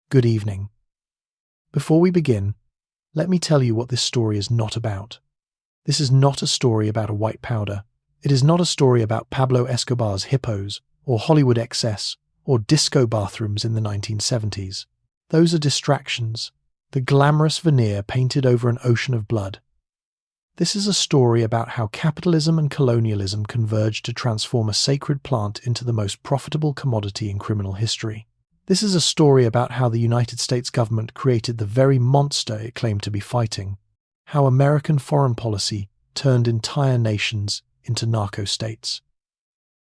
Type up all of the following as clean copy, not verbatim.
Good evening. Before we begin, let me tell you what this story is not about. This is not a story about a white powder. It is not a story about Pablo Escobar's hippos, or Hollywood excess, or disco bathrooms in the 1970s. Those are distractions, the glamorous veneer painted over an ocean of blood. This is a story about how capitalism and colonialism converged to transform a sacred plant into the most profitable commodity in criminal history. This is a story about how the United States government created the very monster it claimed to be fighting, how American foreign policy turned entire nations into narco-states,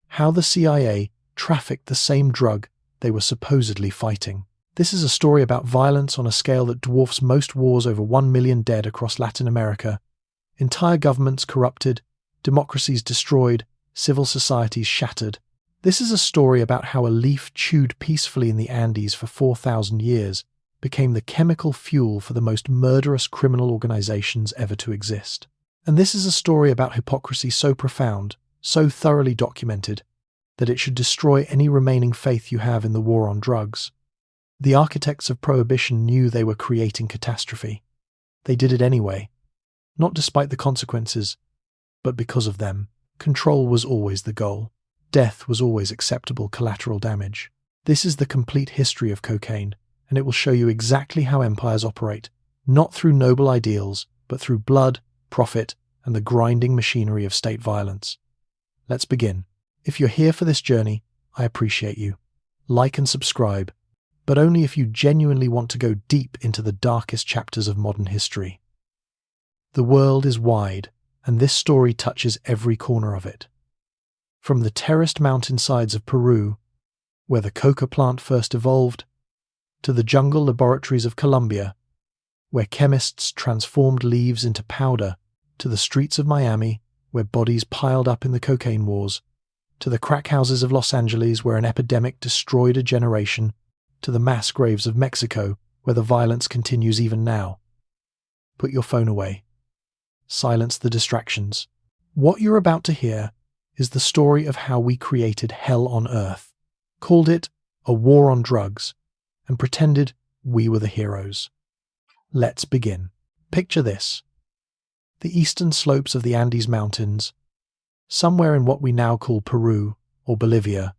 how the CIA trafficked the same drug they were supposedly fighting. This is a story about violence on a scale that dwarfs most wars over 1 million dead across Latin America, entire governments corrupted, democracies destroyed, civil societies shattered. This is a story about how a leaf chewed peacefully in the Andes for 4,000 years became the chemical fuel for the most murderous criminal organizations ever to exist. And this is a story about hypocrisy so profound, so thoroughly documented, that it should destroy any remaining faith you have in the war on drugs. The architects of prohibition knew they were creating catastrophe. They did it anyway, not despite the consequences, but because of them. Control was always the goal. Death was always acceptable collateral damage. This is the complete history of cocaine, and it will show you exactly how empires operate, not through noble ideals, but through blood, profit, and the grinding machinery of state violence. Let's begin. If you're here for this journey, I appreciate you. Like and subscribe, but only if you genuinely want to go deep into the darkest chapters of modern history. The world is wide, and this story touches every corner of it. From the terraced mountainsides of Peru, where the coca plant first evolved, to the jungle laboratories of Colombia, where chemists transformed leaves into powder, to the streets of Miami, where bodies piled up in the cocaine wars, to the crack houses of Los Angeles, where an epidemic destroyed a generation, to the mass graves of Mexico, where the violence continues even now. Put your phone away. Silence the distractions. What you're about to hear is the story of how we created hell on earth, called it a war on drugs, and pretended we were the heroes. Let's begin. Picture this. The eastern slopes of the Andes Mountains, somewhere in what we now call Peru or Bolivia,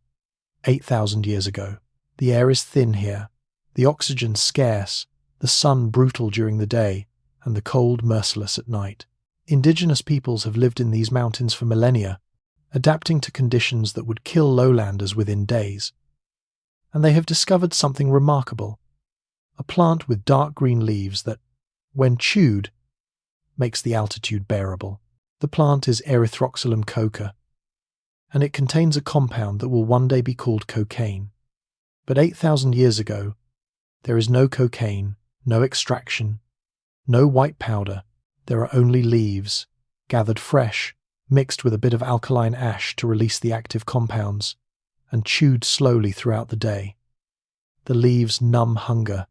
8,000 years ago. The air is thin here, the oxygen scarce, the sun brutal during the day, and the cold merciless at night. Indigenous peoples have lived in these mountains for millennia, adapting to conditions that would kill lowlanders within days. And they have discovered something remarkable, a plant with dark green leaves that, when chewed, makes the altitude bearable. The plant is Erythroxylum coca, and it contains a compound that will one day be called cocaine. But 8,000 years ago, there is no cocaine, no extraction, no white powder. There are only leaves, gathered fresh, mixed with a bit of alkaline ash to release the active compounds, and chewed slowly throughout the day. The leaves numb hunger.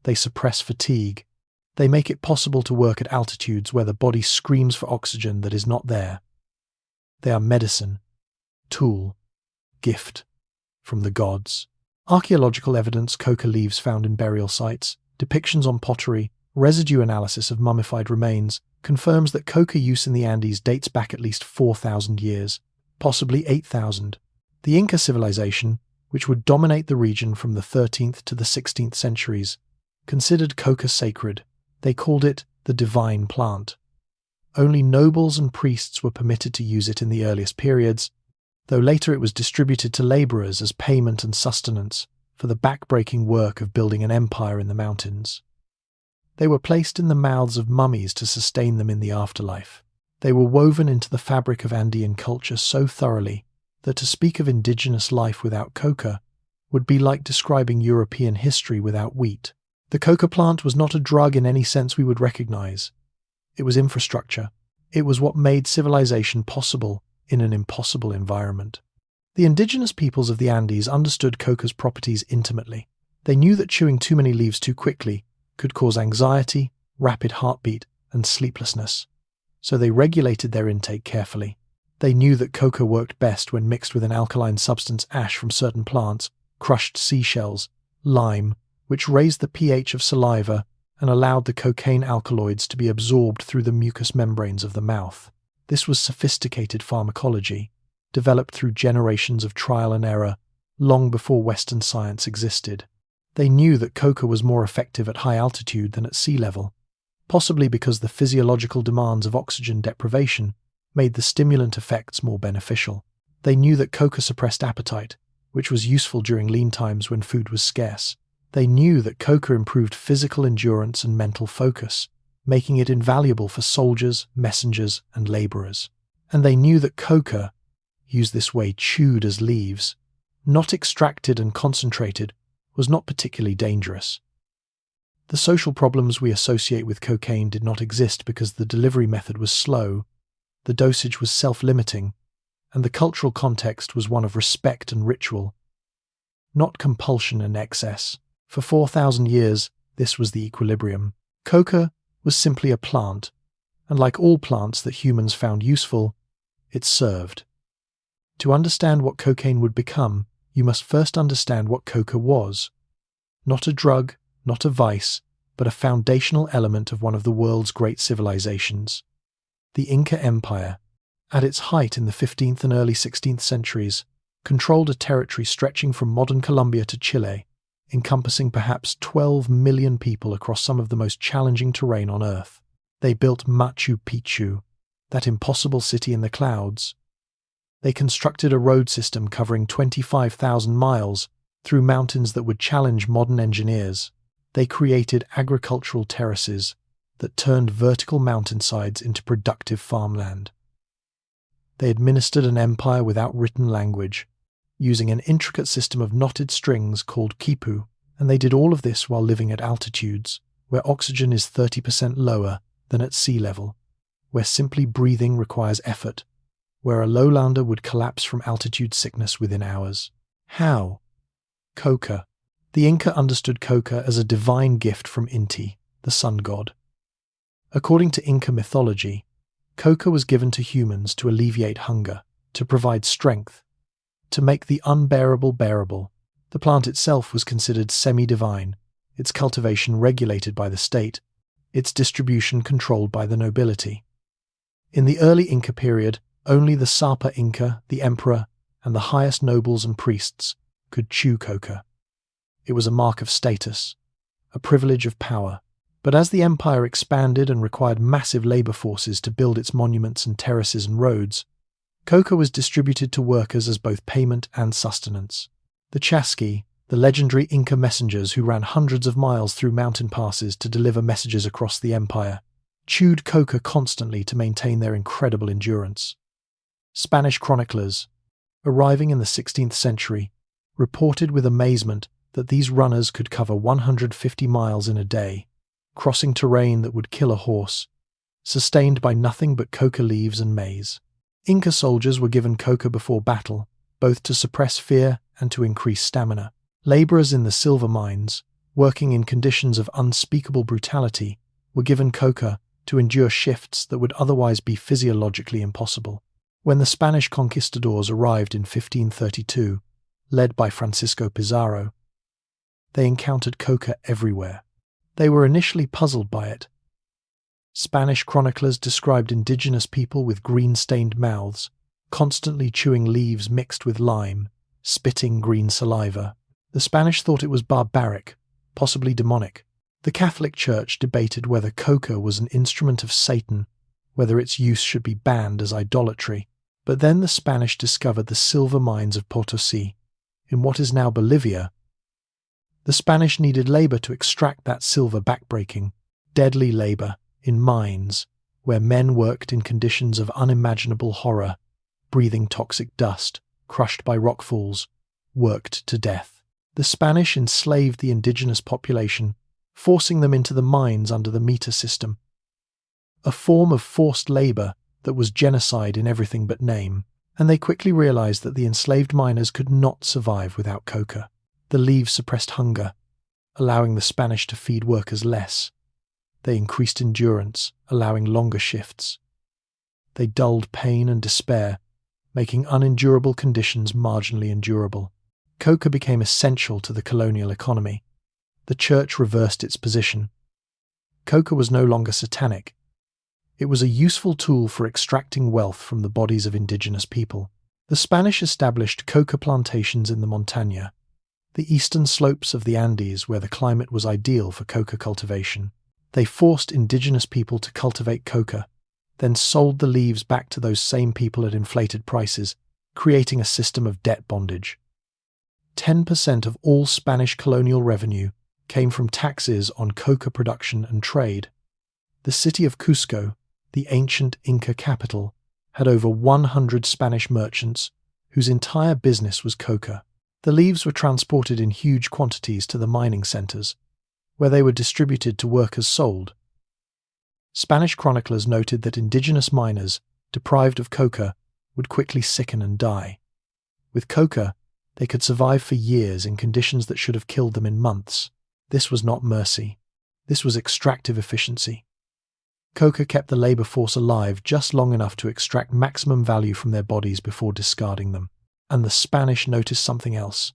They suppress fatigue. They make it possible to work at altitudes where the body screams for oxygen that is not there. They are medicine, tool, gift from the gods. Archaeological evidence, coca leaves found in burial sites, depictions on pottery, residue analysis of mummified remains confirms that coca use in the Andes dates back at least 4,000 years, possibly 8,000. The Inca civilization, which would dominate the region from the 13th to the 16th centuries, considered coca sacred. They called it the divine plant. Only nobles and priests were permitted to use it in the earliest periods, though later it was distributed to laborers as payment and sustenance for the backbreaking work of building an empire in the mountains. They were placed in the mouths of mummies to sustain them in the afterlife. They were woven into the fabric of Andean culture so thoroughly that to speak of indigenous life without coca would be like describing European history without wheat. The coca plant was not a drug in any sense we would recognize. It was infrastructure. It was what made civilization possible in an impossible environment. The indigenous peoples of the Andes understood coca's properties intimately. They knew that chewing too many leaves too quickly could cause anxiety, rapid heartbeat, and sleeplessness, so they regulated their intake carefully. They knew that coca worked best when mixed with an alkaline substance, ash from certain plants, crushed seashells, lime, which raised the pH of saliva and allowed the cocaine alkaloids to be absorbed through the mucous membranes of the mouth. This was sophisticated pharmacology, developed through generations of trial and error, long before Western science existed. They knew that coca was more effective at high altitude than at sea level, possibly because the physiological demands of oxygen deprivation made the stimulant effects more beneficial. They knew that coca suppressed appetite, which was useful during lean times when food was scarce. They knew that coca improved physical endurance and mental focus, making it invaluable for soldiers, messengers, and laborers. And they knew that coca, used this way chewed as leaves, not extracted and concentrated, was not particularly dangerous. The social problems we associate with cocaine did not exist because the delivery method was slow, the dosage was self-limiting, and the cultural context was one of respect and ritual, not compulsion and excess. For 4,000 years, this was the equilibrium. Coca was simply a plant, and like all plants that humans found useful, it served. To understand what cocaine would become, you must first understand what coca was. Not a drug, not a vice, but a foundational element of one of the world's great civilizations. The Inca Empire, at its height in the 15th and early 16th centuries, controlled a territory stretching from modern Colombia to Chile, encompassing perhaps 12 million people across some of the most challenging terrain on Earth. They built Machu Picchu, that impossible city in the clouds. They constructed a road system covering 25,000 miles through mountains that would challenge modern engineers. They created agricultural terraces that turned vertical mountainsides into productive farmland. They administered an empire without written language, using an intricate system of knotted strings called quipu, and they did all of this while living at altitudes where oxygen is 30% lower than at sea level, where simply breathing requires effort, where a lowlander would collapse from altitude sickness within hours. How? Coca. The Inca understood coca as a divine gift from Inti, the sun god. According to Inca mythology, coca was given to humans to alleviate hunger, to provide strength, to make the unbearable bearable. The plant itself was considered semi-divine, its cultivation regulated by the state, its distribution controlled by the nobility. In the early Inca period, only the Sapa Inca, the emperor, and the highest nobles and priests could chew coca. It was a mark of status, a privilege of power. But as the empire expanded and required massive labor forces to build its monuments and terraces and roads, coca was distributed to workers as both payment and sustenance. The Chasqui, the legendary Inca messengers who ran hundreds of miles through mountain passes to deliver messages across the empire, chewed coca constantly to maintain their incredible endurance. Spanish chroniclers, arriving in the 16th century, reported with amazement that these runners could cover 150 miles in a day, crossing terrain that would kill a horse, sustained by nothing but coca leaves and maize. Inca soldiers were given coca before battle, both to suppress fear and to increase stamina. Laborers in the silver mines, working in conditions of unspeakable brutality, were given coca to endure shifts that would otherwise be physiologically impossible. When the Spanish conquistadors arrived in 1532, led by Francisco Pizarro, they encountered coca everywhere. They were initially puzzled by it. Spanish chroniclers described indigenous people with green-stained mouths, constantly chewing leaves mixed with lime, spitting green saliva. The Spanish thought it was barbaric, possibly demonic. The Catholic Church debated whether coca was an instrument of Satan, whether its use should be banned as idolatry. But then the Spanish discovered the silver mines of Potosí, in what is now Bolivia. The Spanish needed labor to extract that silver backbreaking, deadly labor in mines, where men worked in conditions of unimaginable horror, breathing toxic dust, crushed by rockfalls, worked to death. The Spanish enslaved the indigenous population, forcing them into the mines under the meter system, a form of forced labor that was genocide in everything but name, and they quickly realized that the enslaved miners could not survive without coca. The leaves suppressed hunger, allowing the Spanish to feed workers less. They increased endurance, allowing longer shifts. They dulled pain and despair, making unendurable conditions marginally endurable. Coca became essential to the colonial economy. the church reversed its position. Coca was no longer satanic. It was a useful tool for extracting wealth from the bodies of indigenous people. The Spanish established coca plantations in the Montaña, the eastern slopes of the Andes where the climate was ideal for coca cultivation. They forced indigenous people to cultivate coca, then sold the leaves back to those same people at inflated prices, creating a system of debt bondage. 10% of all Spanish colonial revenue came from taxes on coca production and trade. The city of Cusco, the ancient Inca capital, had over 100 Spanish merchants whose entire business was coca. The leaves were transported in huge quantities to the mining centers, where they were distributed to workers sold. Spanish chroniclers noted that indigenous miners, deprived of coca, would quickly sicken and die. With coca, they could survive for years in conditions that should have killed them in months. This was not mercy. This was extractive efficiency. Coca kept the labor force alive just long enough to extract maximum value from their bodies before discarding them. And the Spanish noticed something else.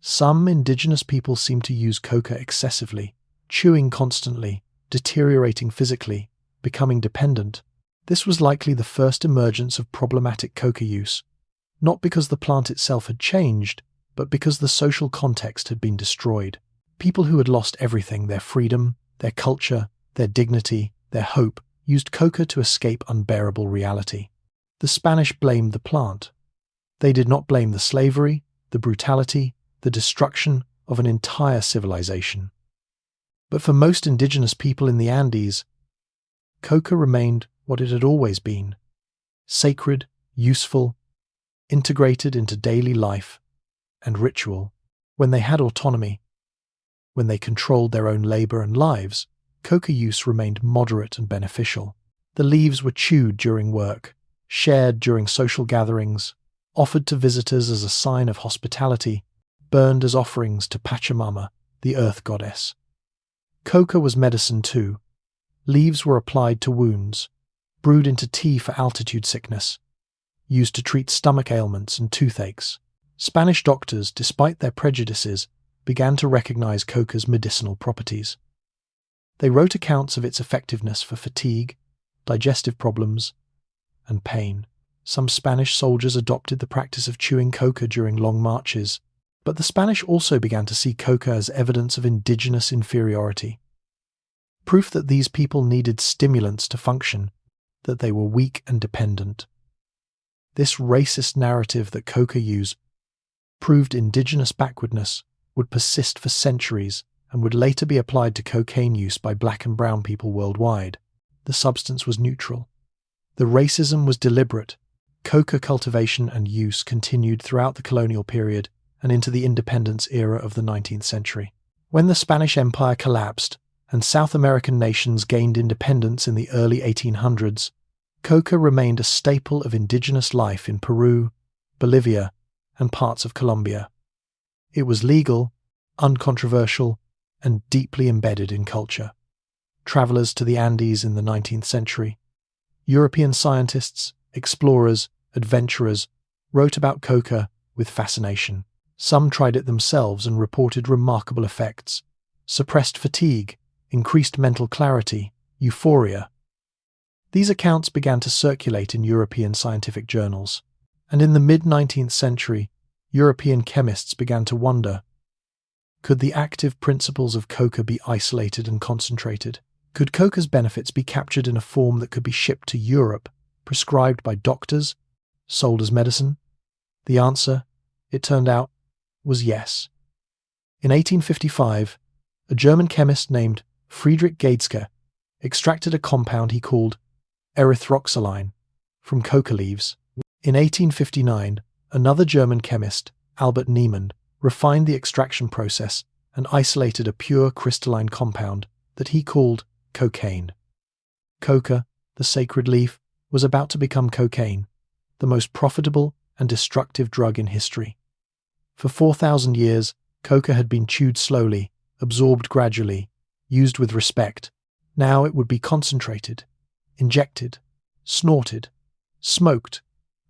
Some indigenous people seemed to use coca excessively, chewing constantly, deteriorating physically, becoming dependent. This was likely the first emergence of problematic coca use, not because the plant itself had changed, but because the social context had been destroyed. People who had lost everything, their freedom, their culture, their dignity, their hope, used coca to escape unbearable reality. The Spanish blamed the plant. They did not blame the slavery, the brutality, the destruction of an entire civilization. But for most indigenous people in the Andes, coca remained what it had always been: sacred, useful, integrated into daily life and ritual. When they had autonomy, when they controlled their own labor and lives, coca use remained moderate and beneficial. The leaves were chewed during work, shared during social gatherings, offered to visitors as a sign of hospitality, burned as offerings to Pachamama, the earth goddess. Coca was medicine too. Leaves were applied to wounds, brewed into tea for altitude sickness, used to treat stomach ailments and toothaches. Spanish doctors, despite their prejudices, began to recognize coca's medicinal properties. They wrote accounts of its effectiveness for fatigue, digestive problems, and pain. Some Spanish soldiers adopted the practice of chewing coca during long marches, but the Spanish also began to see coca as evidence of indigenous inferiority. Proof that these people needed stimulants to function, that they were weak and dependent. This racist narrative that coca use proved indigenous backwardness would persist for centuries and would later be applied to cocaine use by black and brown people worldwide. The substance was neutral. The racism was deliberate. Coca cultivation and use continued throughout the colonial period and into the independence era of the 19th century. When the Spanish Empire collapsed and South American nations gained independence in the early 1800s, coca remained a staple of indigenous life in Peru, Bolivia, and parts of Colombia. It was legal, uncontroversial, and deeply embedded in culture. Travelers to the Andes in the 19th century, European scientists, explorers, adventurers wrote about coca with fascination. Some tried it themselves and reported remarkable effects: suppressed fatigue, increased mental clarity, euphoria. These accounts began to circulate in European scientific journals, and in the mid-19th century, European chemists began to wonder, could the active principles of coca be isolated and concentrated? Could coca's benefits be captured in a form that could be shipped to Europe, prescribed by doctors, sold as medicine? The answer, it turned out, was yes. In 1855, a German chemist named Friedrich Gaedske extracted a compound he called erythroxyline from coca leaves. In 1859, another German chemist, Albert Niemann, refined the extraction process and isolated a pure crystalline compound that he called cocaine. Coca, the sacred leaf, was about to become cocaine, the most profitable and destructive drug in history. For 4,000 years, coca had been chewed slowly, absorbed gradually, used with respect. Now it would be concentrated, injected, snorted, smoked,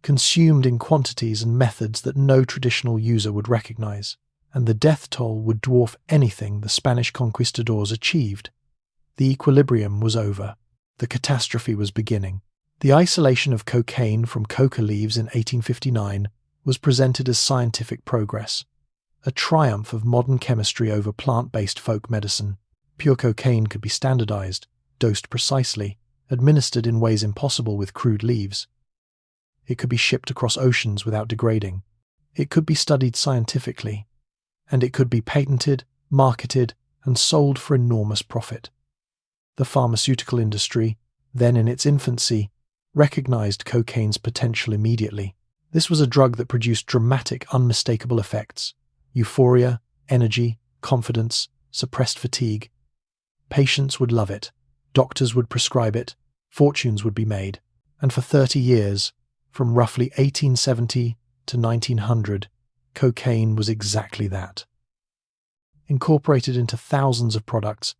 consumed in quantities and methods that no traditional user would recognize. and the death toll would dwarf anything the Spanish conquistadors achieved. The equilibrium was over. The catastrophe was beginning. The isolation of cocaine from coca leaves in 1859 was presented as scientific progress, a triumph of modern chemistry over plant-based folk medicine. Pure cocaine could be standardized, dosed precisely, administered in ways impossible with crude leaves. It could be shipped across oceans without degrading. It could be studied scientifically, and it could be patented, marketed, and sold for enormous profit. The pharmaceutical industry, then in its infancy, recognized cocaine's potential immediately. This was a drug that produced dramatic, unmistakable effects: euphoria, energy, confidence, suppressed fatigue. Patients would love it. Doctors would prescribe it. Fortunes would be made. And for 30 years, from roughly 1870 to 1900, cocaine was exactly that. Incorporated into thousands of products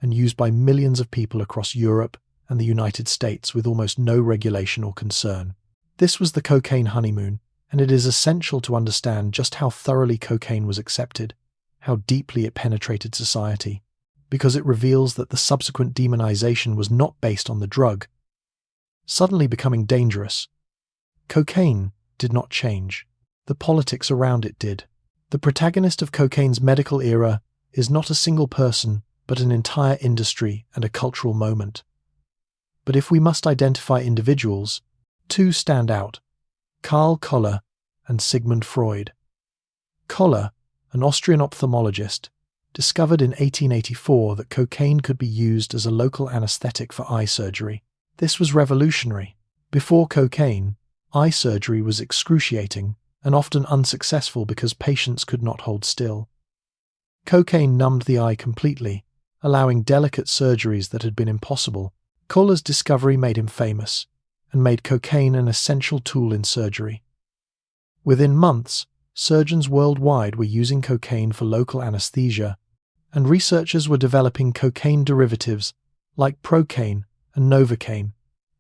and used by millions of people across Europe and the United States with almost no regulation or concern. This was the cocaine honeymoon, and it is essential to understand just how thoroughly cocaine was accepted, how deeply it penetrated society, because it reveals that the subsequent demonization was not based on the drug. Suddenly becoming dangerous, cocaine did not change. The politics around it did. The protagonist of cocaine's medical era is not a single person, but an entire industry and a cultural moment. But if we must identify individuals, two stand out: Karl Koller and Sigmund Freud. Koller, an Austrian ophthalmologist, discovered in 1884 that cocaine could be used as a local anesthetic for eye surgery. This was revolutionary. Before cocaine, eye surgery was excruciating and often unsuccessful because patients could not hold still. Cocaine numbed the eye completely, allowing delicate surgeries that had been impossible. Koller's discovery made him famous and made cocaine an essential tool in surgery. Within months, surgeons worldwide were using cocaine for local anesthesia, and researchers were developing cocaine derivatives like procaine and novocaine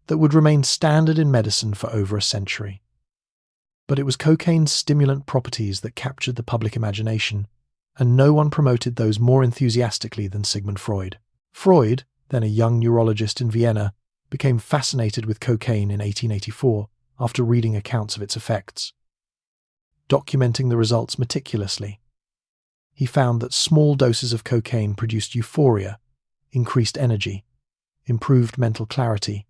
that would remain standard in medicine for over a century. But it was cocaine's stimulant properties that captured the public imagination, and no one promoted those more enthusiastically than Sigmund Freud. Freud, then a young neurologist in Vienna, became fascinated with cocaine in 1884 after reading accounts of its effects. Documenting the results meticulously, he found that small doses of cocaine produced euphoria, increased energy, improved mental clarity,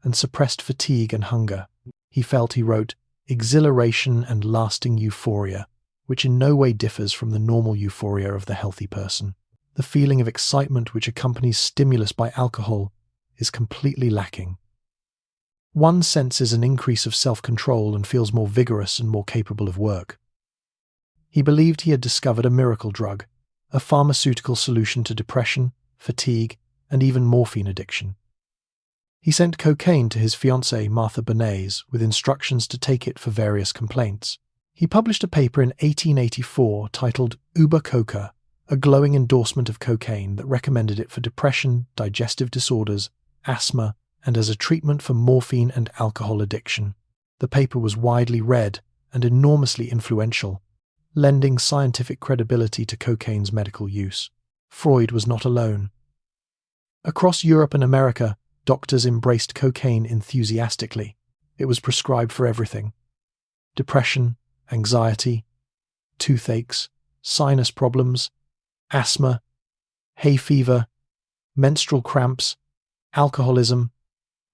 and suppressed fatigue and hunger. He felt, he wrote, exhilaration and lasting euphoria, which in no way differs from the normal euphoria of the healthy person. The feeling of excitement which accompanies stimulus by alcohol is completely lacking. One senses an increase of self-control and feels more vigorous and more capable of work. He believed he had discovered a miracle drug, a pharmaceutical solution to depression, fatigue, and even morphine addiction. He sent cocaine to his fiancée Martha Bernays with instructions to take it for various complaints. He published a paper in 1884 titled Über Coca, a glowing endorsement of cocaine that recommended it for depression, digestive disorders, asthma, and as a treatment for morphine and alcohol addiction. The paper was widely read and enormously influential, lending scientific credibility to cocaine's medical use. Freud was not alone. Across Europe and America, doctors embraced cocaine enthusiastically. It was prescribed for everything: depression, anxiety, toothaches, sinus problems, asthma, hay fever, menstrual cramps, alcoholism,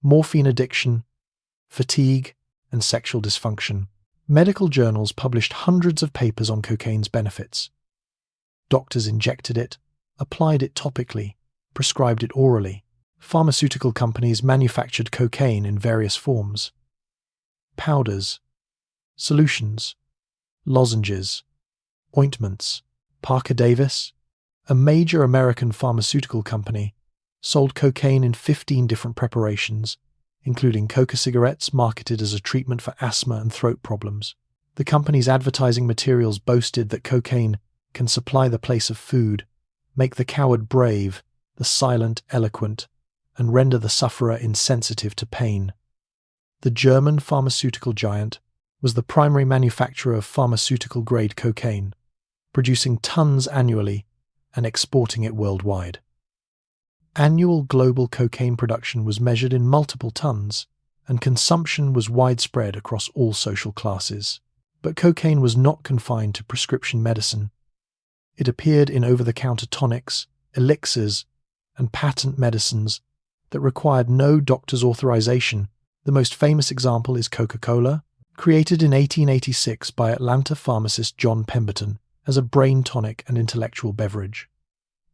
morphine addiction, fatigue, and sexual dysfunction. Medical journals published hundreds of papers on cocaine's benefits. Doctors injected it, applied it topically, prescribed it orally. Pharmaceutical companies manufactured cocaine in various forms: powders, solutions, lozenges, ointments. Parker Davis, a major American pharmaceutical company, sold cocaine in 15 different preparations, including coca cigarettes marketed as a treatment for asthma and throat problems. The company's advertising materials boasted that cocaine can supply the place of food, make the coward brave, the silent eloquent, and render the sufferer insensitive to pain. The German pharmaceutical giant was the primary manufacturer of pharmaceutical-grade cocaine. producing tons annually and exporting it worldwide. Annual global cocaine production was measured in multiple tons, and consumption was widespread across all social classes. But cocaine was not confined to prescription medicine. It appeared in over-the-counter tonics, elixirs, and patent medicines that required no doctor's authorization. The most famous example is Coca-Cola, created in 1886 by Atlanta pharmacist John Pemberton as a brain tonic and intellectual beverage.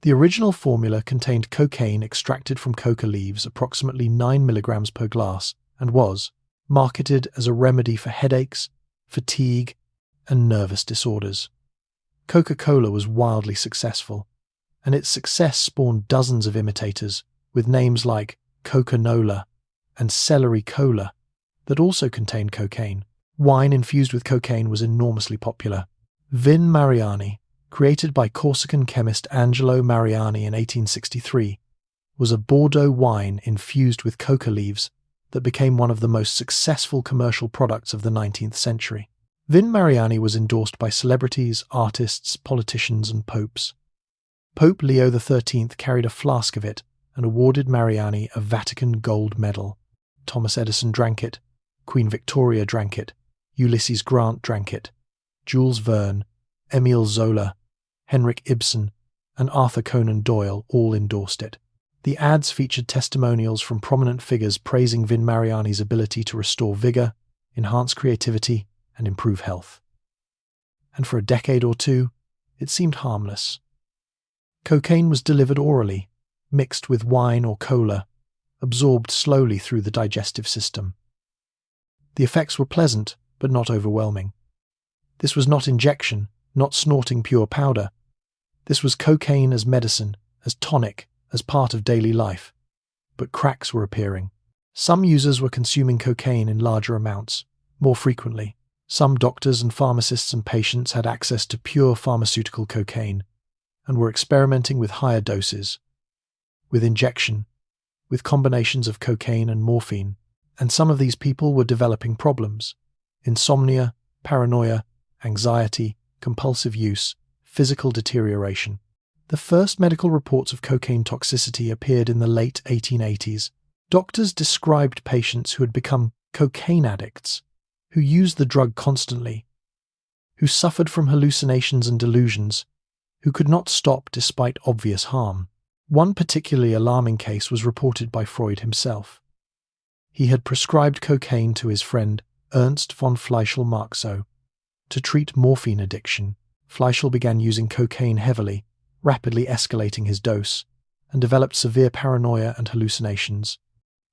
The original formula contained cocaine extracted from coca leaves, approximately 9 milligrams per glass, and was marketed as a remedy for headaches, fatigue, and nervous disorders. Coca-Cola was wildly successful, and its success spawned dozens of imitators with names like Coca-Nola and Celery Cola that also contained cocaine. Wine infused with cocaine was enormously popular. Vin Mariani, created by Corsican chemist Angelo Mariani in 1863, was a Bordeaux wine infused with coca leaves that became one of the most successful commercial products of the 19th century. Vin Mariani was endorsed by celebrities, artists, politicians, and popes. Pope Leo XIII carried a flask of it and awarded Mariani a Vatican gold medal. Thomas Edison drank it, Queen Victoria drank it, Ulysses Grant drank it, Jules Verne, Émile Zola, Henrik Ibsen, and Arthur Conan Doyle all endorsed it. The ads featured testimonials from prominent figures praising Vin Mariani's ability to restore vigor, enhance creativity, and improve health. And for a decade or two, it seemed harmless. Cocaine was delivered orally, mixed with wine or cola, absorbed slowly through the digestive system. The effects were pleasant, but not overwhelming. This was not injection, not snorting pure powder. This was cocaine as medicine, as tonic, as part of daily life. But cracks were appearing. Some users were consuming cocaine in larger amounts, more frequently. Some doctors and pharmacists and patients had access to pure pharmaceutical cocaine and were experimenting with higher doses, with injection, with combinations of cocaine and morphine. And some of these people were developing problems: insomnia, paranoia, anxiety, compulsive use, physical deterioration. The first medical reports of cocaine toxicity appeared in the late 1880s. Doctors described patients who had become cocaine addicts, who used the drug constantly, who suffered from hallucinations and delusions, who could not stop despite obvious harm. One particularly alarming case was reported by Freud himself. He had prescribed cocaine to his friend Ernst von Fleischl-Marxow to treat morphine addiction. Fleischl began using cocaine heavily, rapidly escalating his dose, and developed severe paranoia and hallucinations,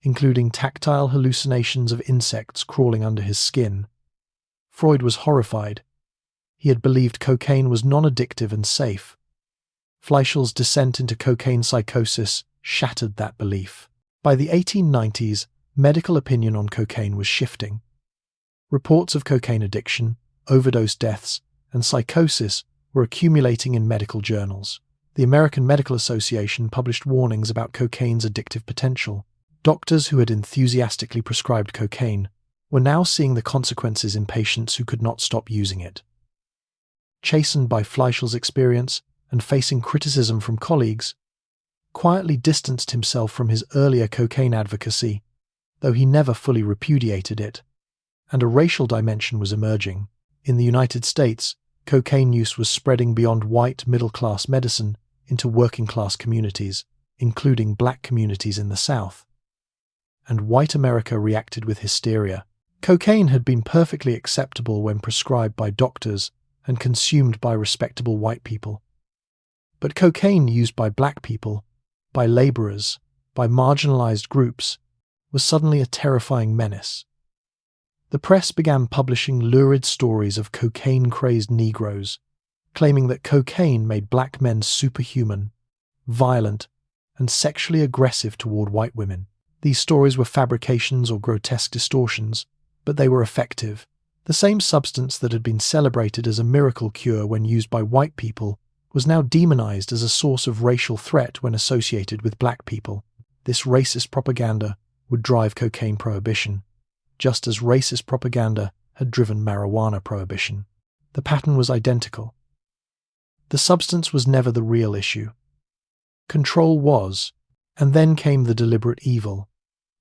including tactile hallucinations of insects crawling under his skin. Freud was horrified. He had believed cocaine was non-addictive and safe. Fleischl's descent into cocaine psychosis shattered that belief. By the 1890s, medical opinion on cocaine was shifting. Reports of cocaine addiction, overdose deaths, and psychosis were accumulating in medical journals. The American Medical Association published warnings about cocaine's addictive potential. Doctors who had enthusiastically prescribed cocaine were now seeing the consequences in patients who could not stop using it. Chastened by Fleischl's experience and facing criticism from colleagues, quietly distanced himself from his earlier cocaine advocacy, though he never fully repudiated it. And a racial dimension was emerging. In the United States, cocaine use was spreading beyond white middle-class medicine into working-class communities, including black communities in the South. And white America reacted with hysteria. Cocaine had been perfectly acceptable when prescribed by doctors and consumed by respectable white people. But cocaine used by black people, by laborers, by marginalized groups, was suddenly a terrifying menace. The press began publishing lurid stories of cocaine-crazed Negroes, claiming that cocaine made black men superhuman, violent, and sexually aggressive toward white women. These stories were fabrications or grotesque distortions, but they were effective. The same substance that had been celebrated as a miracle cure when used by white people was now demonized as a source of racial threat when associated with black people. This racist propaganda would drive cocaine prohibition, just as racist propaganda had driven marijuana prohibition. The pattern was identical. The substance was never the real issue. Control was, and then came the deliberate evil.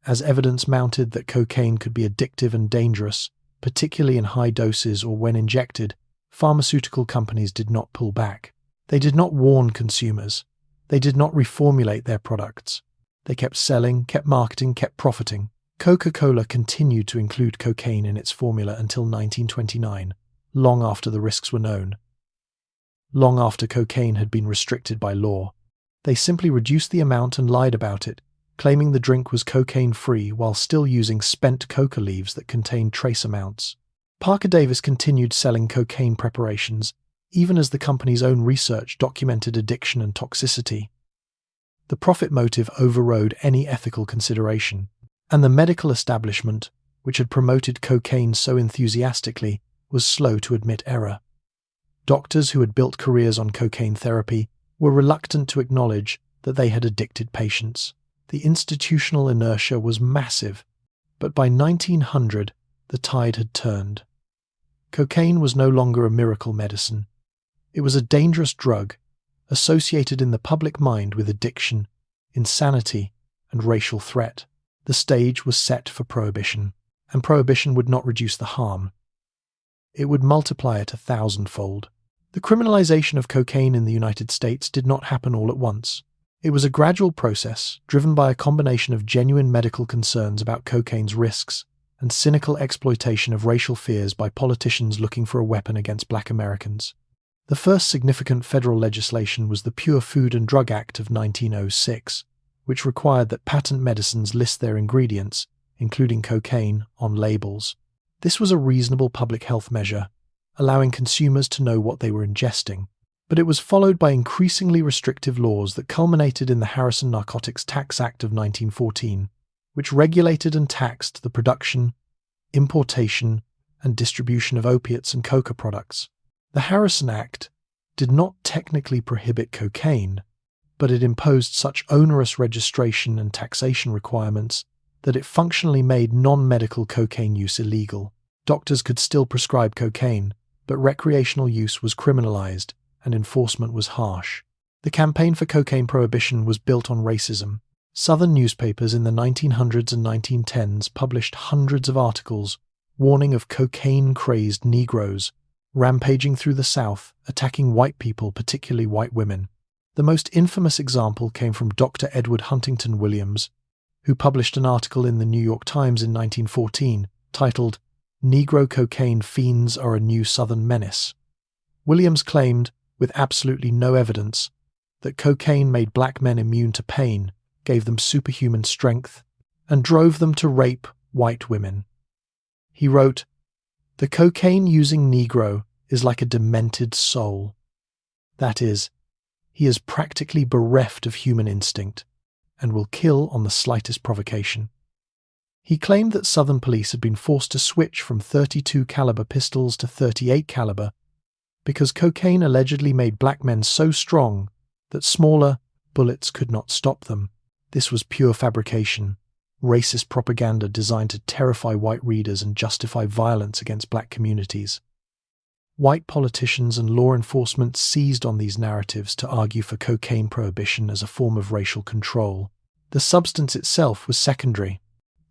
As evidence mounted that cocaine could be addictive and dangerous, particularly in high doses or when injected, pharmaceutical companies did not pull back. They did not warn consumers. They did not reformulate their products. They kept selling, kept marketing, kept profiting. Coca-Cola continued to include cocaine in its formula until 1929, long after the risks were known. Long after cocaine had been restricted by law. They simply reduced the amount and lied about it, claiming the drink was cocaine-free while still using spent coca leaves that contained trace amounts. Parker Davis continued selling cocaine preparations, even as the company's own research documented addiction and toxicity. The profit motive overrode any ethical consideration, and the medical establishment, which had promoted cocaine so enthusiastically, was slow to admit error. Doctors who had built careers on cocaine therapy were reluctant to acknowledge that they had addicted patients. The institutional inertia was massive, but by 1900, the tide had turned. Cocaine was no longer a miracle medicine. It was a dangerous drug, associated in the public mind with addiction, insanity, and racial threat. The stage was set for prohibition, and prohibition would not reduce the harm. It would multiply it 1,000-fold. The criminalization of cocaine in the United States did not happen all at once. It was a gradual process, driven by a combination of genuine medical concerns about cocaine's risks and cynical exploitation of racial fears by politicians looking for a weapon against Black Americans. The first significant federal legislation was the Pure Food and Drug Act of 1906, which required that patent medicines list their ingredients, including cocaine, on labels. This was a reasonable public health measure, allowing consumers to know what they were ingesting. But it was followed by increasingly restrictive laws that culminated in the Harrison Narcotics Tax Act of 1914, which regulated and taxed the production, importation, and distribution of opiates and coca products. The Harrison Act did not technically prohibit cocaine, but it imposed such onerous registration and taxation requirements that it functionally made non-medical cocaine use illegal. Doctors could still prescribe cocaine, but recreational use was criminalized and enforcement was harsh. The campaign for cocaine prohibition was built on racism. Southern newspapers in the 1900s and 1910s published hundreds of articles warning of cocaine-crazed Negroes rampaging through the South, attacking white people, particularly white women. The most infamous example came from Dr. Edward Huntington Williams, who published an article in the New York Times in 1914 titled, "Negro Cocaine Fiends Are a New Southern Menace." Williams claimed, with absolutely no evidence, that cocaine made black men immune to pain, gave them superhuman strength, and drove them to rape white women. He wrote, "The cocaine-using Negro is like a demented soul. That is, he is practically bereft of human instinct and will kill on the slightest provocation." He claimed that Southern police had been forced to switch from .32 caliber pistols to .38 caliber because cocaine allegedly made black men so strong that smaller bullets could not stop them. This was pure fabrication, racist propaganda designed to terrify white readers and justify violence against black communities. White politicians and law enforcement seized on these narratives to argue for cocaine prohibition as a form of racial control. The substance itself was secondary.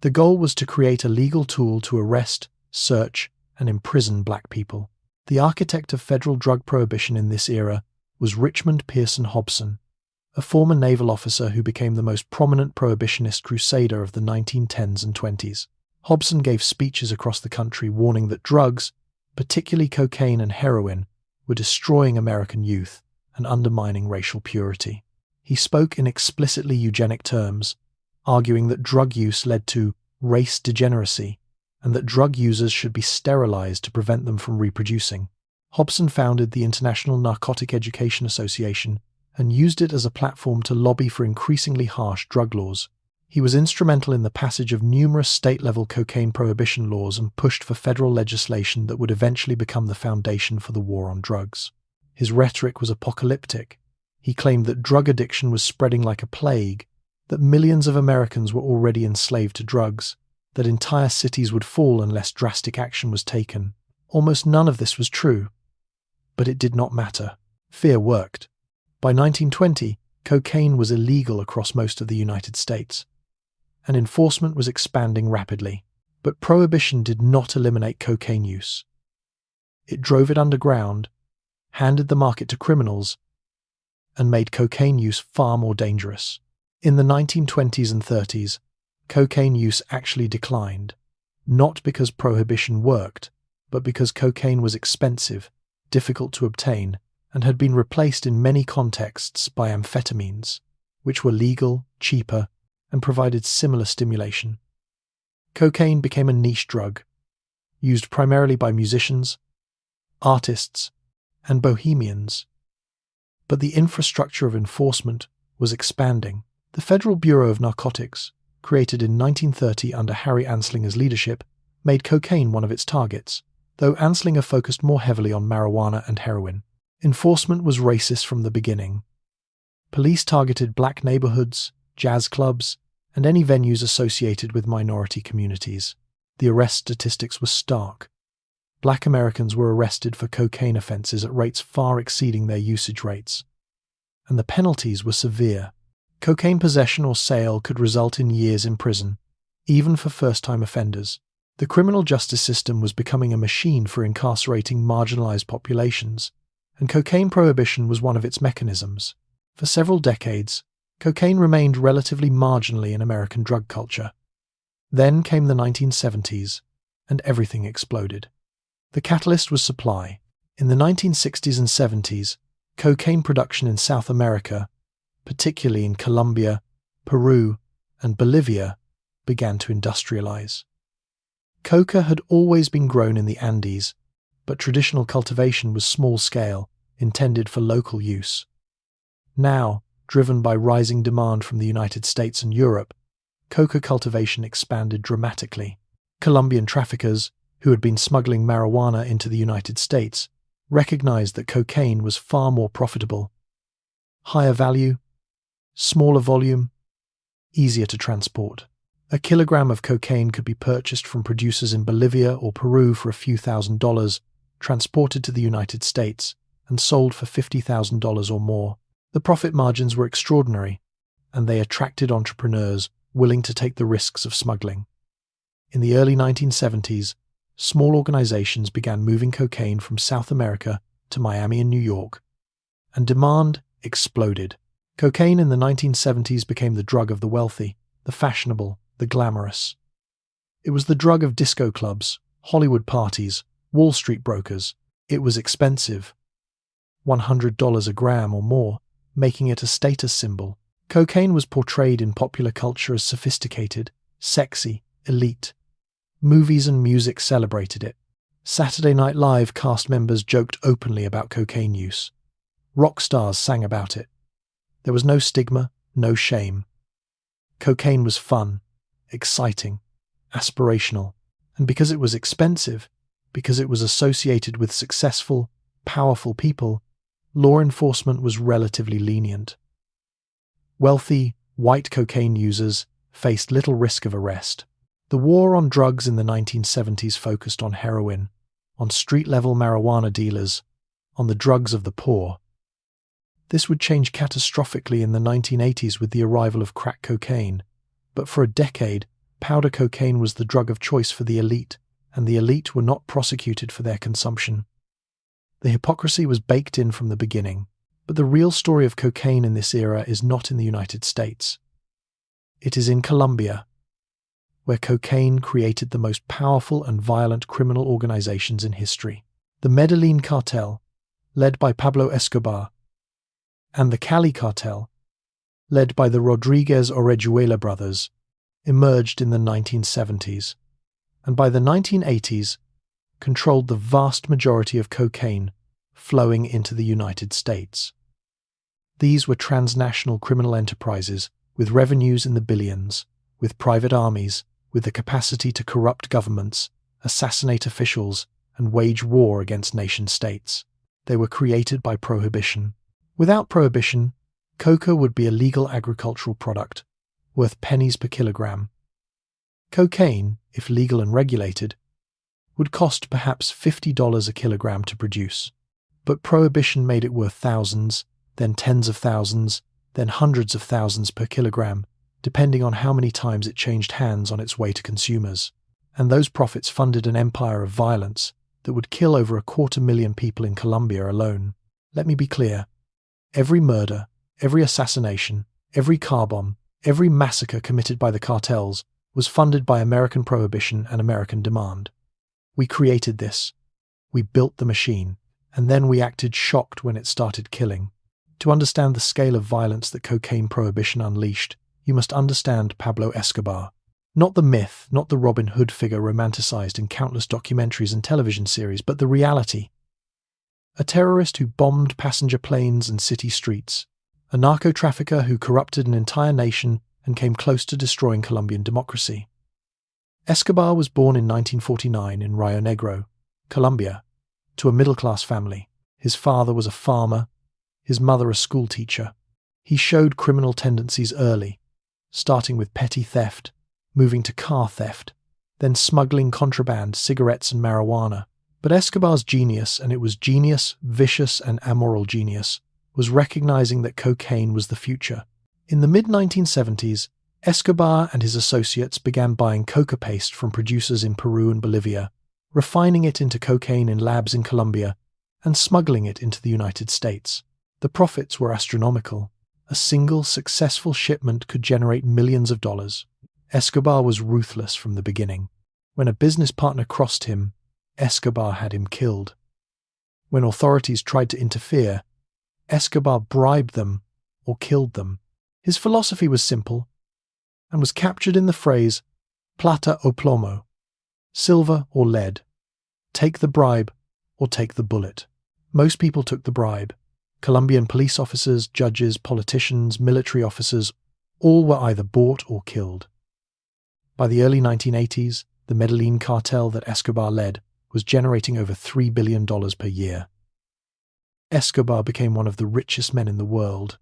The goal was to create a legal tool to arrest, search, and imprison black people. The architect of federal drug prohibition in this era was Richmond Pearson Hobson, a former naval officer who became the most prominent prohibitionist crusader of the 1910s and 20s. Hobson gave speeches across the country warning that drugs, particularly cocaine and heroin, were destroying American youth and undermining racial purity. He spoke in explicitly eugenic terms, arguing that drug use led to race degeneracy and that drug users should be sterilized to prevent them from reproducing. Hobson founded the International Narcotic Education Association and used it as a platform to lobby for increasingly harsh drug laws. He was instrumental in the passage of numerous state-level cocaine prohibition laws and pushed for federal legislation that would eventually become the foundation for the war on drugs. His rhetoric was apocalyptic. He claimed that drug addiction was spreading like a plague, that millions of Americans were already enslaved to drugs, that entire cities would fall unless drastic action was taken. Almost none of this was true, but it did not matter. Fear worked. By 1920, cocaine was illegal across most of the United States, and enforcement was expanding rapidly. But prohibition did not eliminate cocaine use. It drove it underground, handed the market to criminals, and made cocaine use far more dangerous. In the 1920s and 30s, cocaine use actually declined, not because prohibition worked, but because cocaine was expensive, difficult to obtain, and had been replaced in many contexts by amphetamines, which were legal, cheaper, and provided similar stimulation. Cocaine became a niche drug, used primarily by musicians, artists, and bohemians. But the infrastructure of enforcement was expanding. The Federal Bureau of Narcotics, created in 1930 under Harry Anslinger's leadership, made cocaine one of its targets, though Anslinger focused more heavily on marijuana and heroin. Enforcement was racist from the beginning. Police targeted black neighborhoods, jazz clubs, and any venues associated with minority communities. The arrest statistics were stark. Black Americans were arrested for cocaine offenses at rates far exceeding their usage rates. And the penalties were severe. Cocaine possession or sale could result in years in prison, even for first-time offenders. The criminal justice system was becoming a machine for incarcerating marginalized populations, and cocaine prohibition was one of its mechanisms. For several decades, cocaine remained relatively marginally in American drug culture. Then came the 1970s, and everything exploded. The catalyst was supply. In the 1960s and 70s, cocaine production in South America, particularly in Colombia, Peru, and Bolivia, began to industrialize. Coca had always been grown in the Andes, but traditional cultivation was small-scale, intended for local use. Now, driven by rising demand from the United States and Europe, coca cultivation expanded dramatically. Colombian traffickers, who had been smuggling marijuana into the United States, recognized that cocaine was far more profitable. Higher value, smaller volume, easier to transport. A kilogram of cocaine could be purchased from producers in Bolivia or Peru for a few $1,000s, transported to the United States, and sold for $50,000 or more. The profit margins were extraordinary, and they attracted entrepreneurs willing to take the risks of smuggling. In the early 1970s, small organizations began moving cocaine from South America to Miami and New York, and demand exploded. Cocaine in the 1970s became the drug of the wealthy, the fashionable, the glamorous. It was the drug of disco clubs, Hollywood parties, Wall Street brokers. It was expensive, $100 a gram or more, making it a status symbol. Cocaine was portrayed in popular culture as sophisticated, sexy, elite. Movies and music celebrated it. Saturday Night Live cast members joked openly about cocaine use. Rock stars sang about it. There was no stigma, no shame. Cocaine was fun, exciting, aspirational, and because it was expensive, because it was associated with successful, powerful people, law enforcement was relatively lenient. Wealthy, white cocaine users faced little risk of arrest. The war on drugs in the 1970s focused on heroin, on street-level marijuana dealers, on the drugs of the poor. This would change catastrophically in the 1980s with the arrival of crack cocaine, but for a decade, powder cocaine was the drug of choice for the elite, and the elite were not prosecuted for their consumption. The hypocrisy was baked in from the beginning, but the real story of cocaine in this era is not in the United States. It is in Colombia, where cocaine created the most powerful and violent criminal organizations in history. The Medellin cartel, led by Pablo Escobar, and the Cali cartel, led by the Rodriguez Orejuela brothers, emerged in the 1970s, and by the 1980s, controlled the vast majority of cocaine flowing into the United States. These were transnational criminal enterprises with revenues in the billions, with private armies, with the capacity to corrupt governments, assassinate officials, and wage war against nation-states. They were created by prohibition. Without prohibition, coca would be a legal agricultural product, worth pennies per kilogram. Cocaine, if legal and regulated, would cost perhaps $50 a kilogram to produce. But prohibition made it worth thousands, then tens of thousands, then hundreds of thousands per kilogram, depending on how many times it changed hands on its way to consumers. And those profits funded an empire of violence that would kill over 250,000 people in Colombia alone. Let me be clear. Every murder, every assassination, every car bomb, every massacre committed by the cartels was funded by American prohibition and American demand. We created this. We built the machine, and then we acted shocked when it started killing. To understand the scale of violence that cocaine prohibition unleashed, you must understand Pablo Escobar. Not the myth, not the Robin Hood figure romanticized in countless documentaries and television series, but the reality. A terrorist who bombed passenger planes and city streets. A narco-trafficker who corrupted an entire nation and came close to destroying Colombian democracy. Escobar was born in 1949 in Rio Negro, Colombia, to a middle-class family. His father was a farmer, his mother a schoolteacher. He showed criminal tendencies early, starting with petty theft, moving to car theft, then smuggling contraband, cigarettes and marijuana. But Escobar's genius, and it was genius, vicious and amoral genius, was recognizing that cocaine was the future. In the mid-1970s, Escobar and his associates began buying coca paste from producers in Peru and Bolivia, refining it into cocaine in labs in Colombia, and smuggling it into the United States. The profits were astronomical. A single successful shipment could generate millions of dollars. Escobar was ruthless from the beginning. When a business partner crossed him, Escobar had him killed. When authorities tried to interfere, Escobar bribed them or killed them. His philosophy was simple and was captured in the phrase plata o plomo, silver or lead. Take the bribe or take the bullet. Most people took the bribe. Colombian police officers, judges, politicians, military officers, all were either bought or killed. By the early 1980s, the Medellin cartel that Escobar led was generating over $3 billion per year. Escobar became one of the richest men in the world.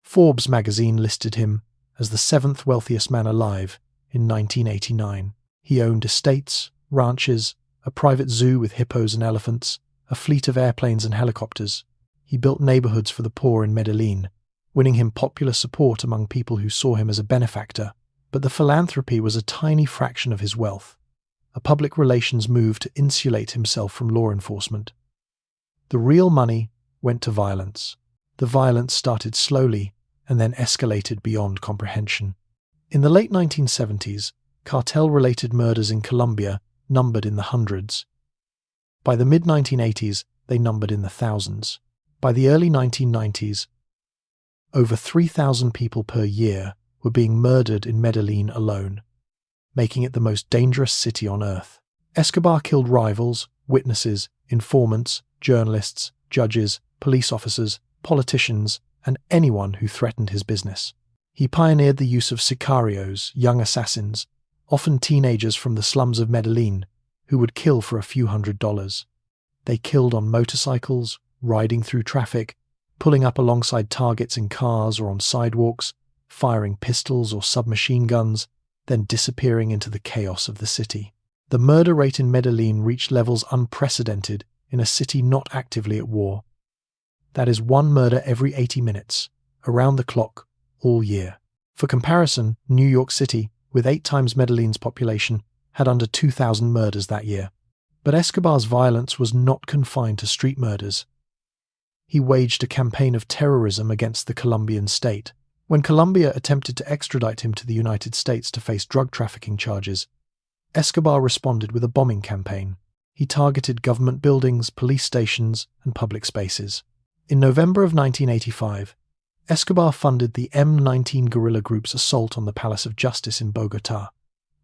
Forbes magazine listed him as the 7th wealthiest man alive in 1989. He owned estates, ranches, a private zoo with hippos and elephants, a fleet of airplanes and helicopters. He built neighborhoods for the poor in Medellin, winning him popular support among people who saw him as a benefactor. But the philanthropy was a tiny fraction of his wealth, a public relations move to insulate himself from law enforcement. The real money went to violence. The violence started slowly and then escalated beyond comprehension. In the late 1970s, cartel-related murders in Colombia numbered in the hundreds. By the mid-1980s, they numbered in the thousands. By the early 1990s, over 3,000 people per year were being murdered in Medellin alone, making it the most dangerous city on earth. Escobar killed rivals, witnesses, informants, journalists, judges, police officers, politicians, and anyone who threatened his business. He pioneered the use of sicarios, young assassins, often teenagers from the slums of Medellin, who would kill for a few $100s. They killed on motorcycles, riding through traffic, pulling up alongside targets in cars or on sidewalks, firing pistols or submachine guns, then disappearing into the chaos of the city. The murder rate in Medellin reached levels unprecedented in a city not actively at war. That is one murder every 80 minutes, around the clock, all year. For comparison, New York City, with 8 times Medellin's population, had under 2,000 murders that year. But Escobar's violence was not confined to street murders. He waged a campaign of terrorism against the Colombian state. When Colombia attempted to extradite him to the United States to face drug trafficking charges, Escobar responded with a bombing campaign. He targeted government buildings, police stations, and public spaces. In November of 1985, Escobar funded the M19 guerrilla group's assault on the Palace of Justice in Bogotá,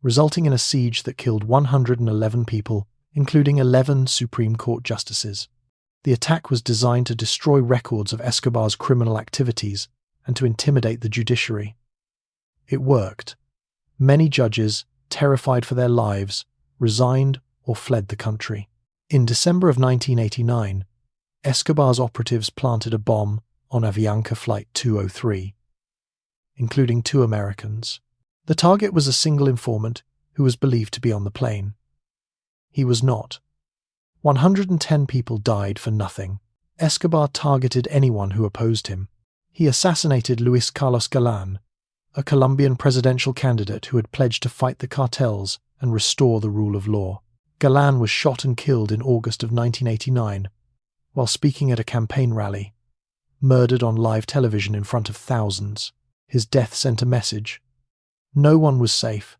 resulting in a siege that killed 111 people, including 11 Supreme Court justices. The attack was designed to destroy records of Escobar's criminal activities and to intimidate the judiciary. It worked. Many judges, terrified for their lives, resigned or fled the country. In December of 1989, Escobar's operatives planted a bomb on Avianca Flight 203, including 2 Americans. The target was a single informant who was believed to be on the plane. He was not. 110 people died for nothing. Escobar targeted anyone who opposed him. He assassinated Luis Carlos Galan, a Colombian presidential candidate who had pledged to fight the cartels and restore the rule of law. Galan was shot and killed in August of 1989 while speaking at a campaign rally, murdered on live television in front of thousands. His death sent a message. No one was safe,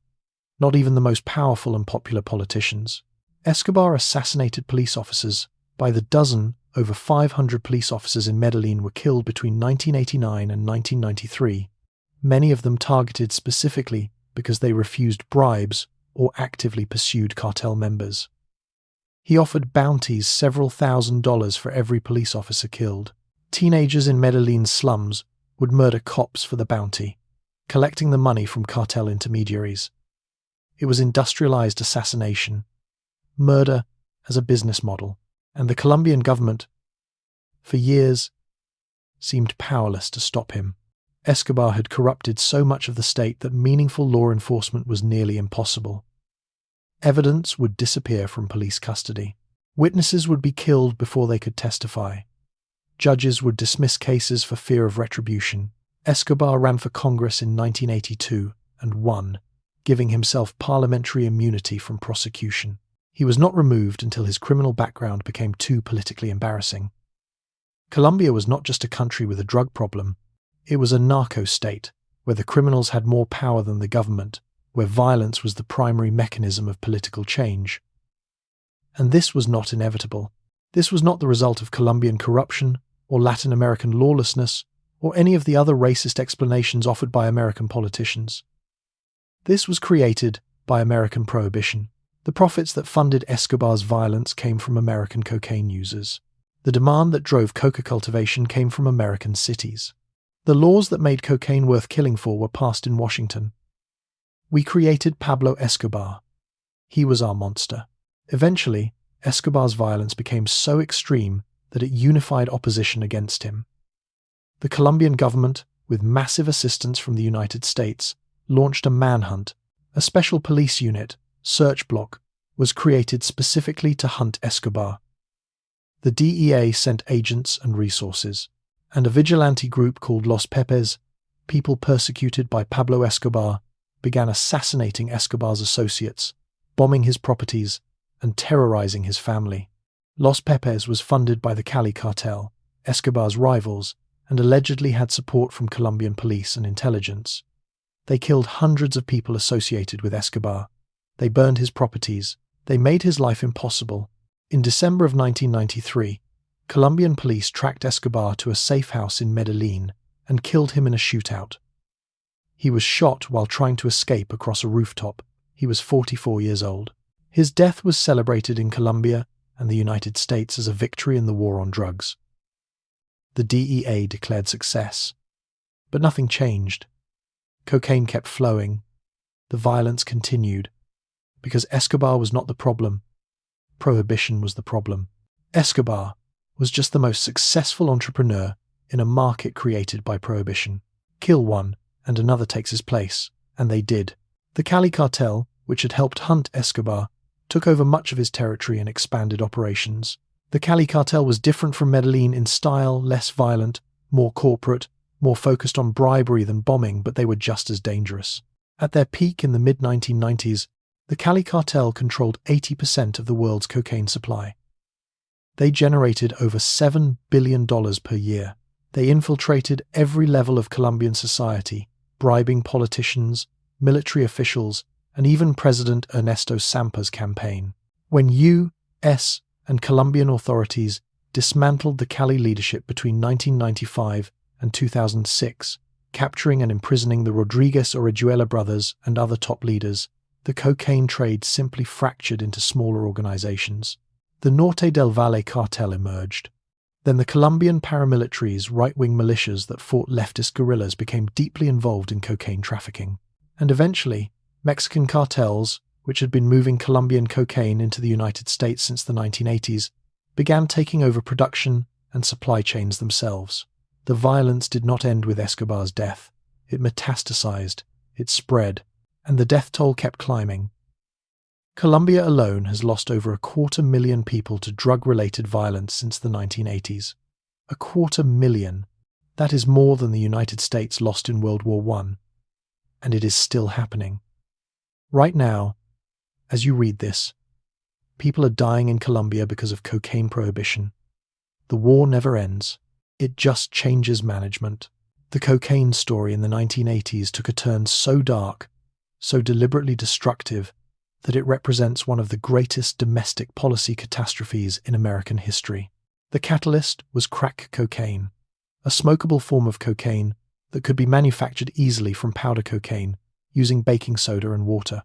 not even the most powerful and popular politicians. Escobar assassinated police officers. By the dozen, over 500 police officers in Medellin were killed between 1989 and 1993, many of them targeted specifically because they refused bribes or actively pursued cartel members. He offered bounties several $1,000s for every police officer killed. Teenagers in Medellin's slums would murder cops for the bounty, collecting the money from cartel intermediaries. It was industrialized assassination, murder as a business model, and the Colombian government, for years, seemed powerless to stop him. Escobar had corrupted so much of the state that meaningful law enforcement was nearly impossible. Evidence would disappear from police custody. Witnesses would be killed before they could testify. Judges would dismiss cases for fear of retribution. Escobar ran for Congress in 1982 and won, giving himself parliamentary immunity from prosecution. He was not removed until his criminal background became too politically embarrassing. Colombia was not just a country with a drug problem. It was a narco state, where the criminals had more power than the government, where violence was the primary mechanism of political change. And this was not inevitable. This was not the result of Colombian corruption or Latin American lawlessness or any of the other racist explanations offered by American politicians. This was created by American prohibition. The profits that funded Escobar's violence came from American cocaine users. The demand that drove coca cultivation came from American cities. The laws that made cocaine worth killing for were passed in Washington. We created Pablo Escobar. He was our monster. Eventually, Escobar's violence became so extreme that it unified opposition against him. The Colombian government, with massive assistance from the United States, launched a manhunt. A special police unit, Search Block, was created specifically to hunt Escobar. The DEA sent agents and resources, and a vigilante group called Los Pepes, people persecuted by Pablo Escobar, began assassinating Escobar's associates, bombing his properties, and terrorizing his family. Los Pepes was funded by the Cali cartel, Escobar's rivals, and allegedly had support from Colombian police and intelligence. They killed hundreds of people associated with Escobar. They burned his properties. They made his life impossible. In December of 1993, Colombian police tracked Escobar to a safe house in Medellin and killed him in a shootout. He was shot while trying to escape across a rooftop. He was 44 years old. His death was celebrated in Colombia and the United States as a victory in the war on drugs. The DEA declared success. But nothing changed. Cocaine kept flowing. The violence continued. Because Escobar was not the problem. Prohibition was the problem. Escobar was just the most successful entrepreneur in a market created by prohibition. Kill one, and another takes his place, and they did. The Cali cartel, which had helped hunt Escobar, took over much of his territory and expanded operations. The Cali cartel was different from Medellin in style, less violent, more corporate, more focused on bribery than bombing, but they were just as dangerous. At their peak in the mid-1990s, the Cali cartel controlled 80% of the world's cocaine supply. They generated over $7 billion per year. They infiltrated every level of Colombian society, bribing politicians, military officials, and even President Ernesto Sampa's campaign. When U.S. and Colombian authorities dismantled the Cali leadership between 1995 and 2006, capturing and imprisoning the Rodriguez Orejuela brothers and other top leaders, the cocaine trade simply fractured into smaller organizations. The Norte del Valle cartel emerged. Then the Colombian paramilitaries, right-wing militias that fought leftist guerrillas, became deeply involved in cocaine trafficking. And eventually, Mexican cartels, which had been moving Colombian cocaine into the United States since the 1980s, began taking over production and supply chains themselves. The violence did not end with Escobar's death. It metastasized, it spread, and the death toll kept climbing. Colombia alone has lost over 250,000 people to drug-related violence since the 1980s. 250,000. That is more than the United States lost in World War I, and it is still happening. Right now, as you read this, people are dying in Colombia because of cocaine prohibition. The war never ends. It just changes management. The cocaine story in the 1980s took a turn so dark, so deliberately destructive, that it represents one of the greatest domestic policy catastrophes in American history. The catalyst was crack cocaine, a smokable form of cocaine that could be manufactured easily from powder cocaine using baking soda and water.